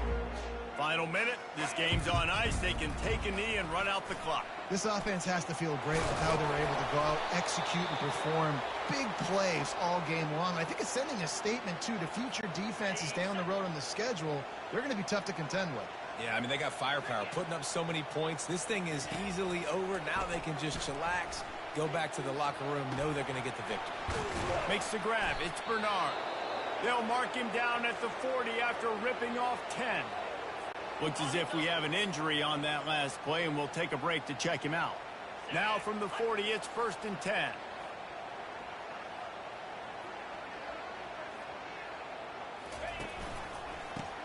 Final minute, this game's on ice. They can take a knee and run out the clock. This offense has to feel great with how they were able to go out, execute, and perform big plays all game long. I think it's sending a statement, too, to future defenses down the road on the schedule. They're going to be tough to contend with. Yeah, I mean, they got firepower, putting up so many points. This thing is easily over. Now they can just chillax, go back to the locker room, know they're going to get the victory. Makes the grab. It's Bernard. They'll mark him down at the 40 after ripping off 10. Looks as if we have an injury on that last play, and we'll take a break to check him out. Now from the 40, it's 1st and 10.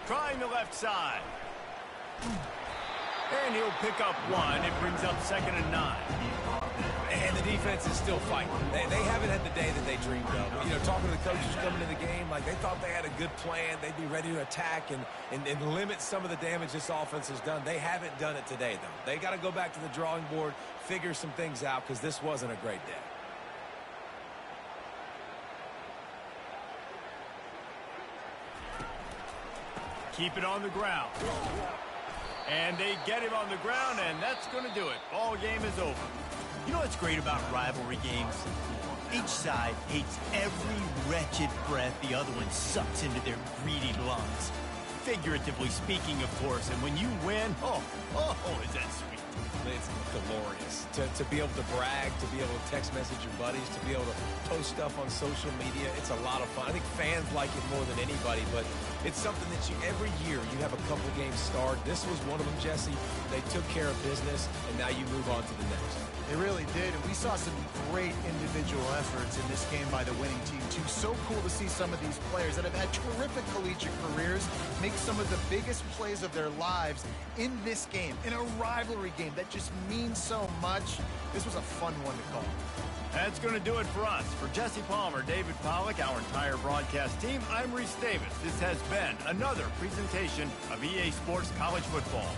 Trying the left side. And he'll pick up 1. It brings up 2nd and 9. And the defense is still fighting. They haven't had the day that they dreamed of. You know, talking to the coaches coming to the game, like they thought they had a good plan. They'd be ready to attack and limit some of the damage this offense has done. They haven't done it today, though. They got to go back to the drawing board, figure some things out, because this wasn't a great day. Keep it on the ground. And they get him on the ground, and that's going to do it. Ball game is over. You know what's great about rivalry games? Each side hates every wretched breath the other one sucks into their greedy lungs. Figuratively speaking, of course. And when you win, oh, is that sweet. It's glorious. To be able to brag, to be able to text message your buddies, to be able to post stuff on social media, it's a lot of fun. I think fans like it more than anybody, but it's something that every year you have a couple games start. This was one of them, Jesse. They took care of business, and now you move on to the next. They really did, and we saw some great individual efforts in this game by the winning team, too. So cool to see some of these players that have had terrific collegiate careers make some of the biggest plays of their lives in this game, in a rivalry game that just means so much. This was a fun one to call. That's going to do it for us. For Jesse Palmer, David Pollack, our entire broadcast team, I'm Reese Davis. This has been another presentation of EA Sports College Football.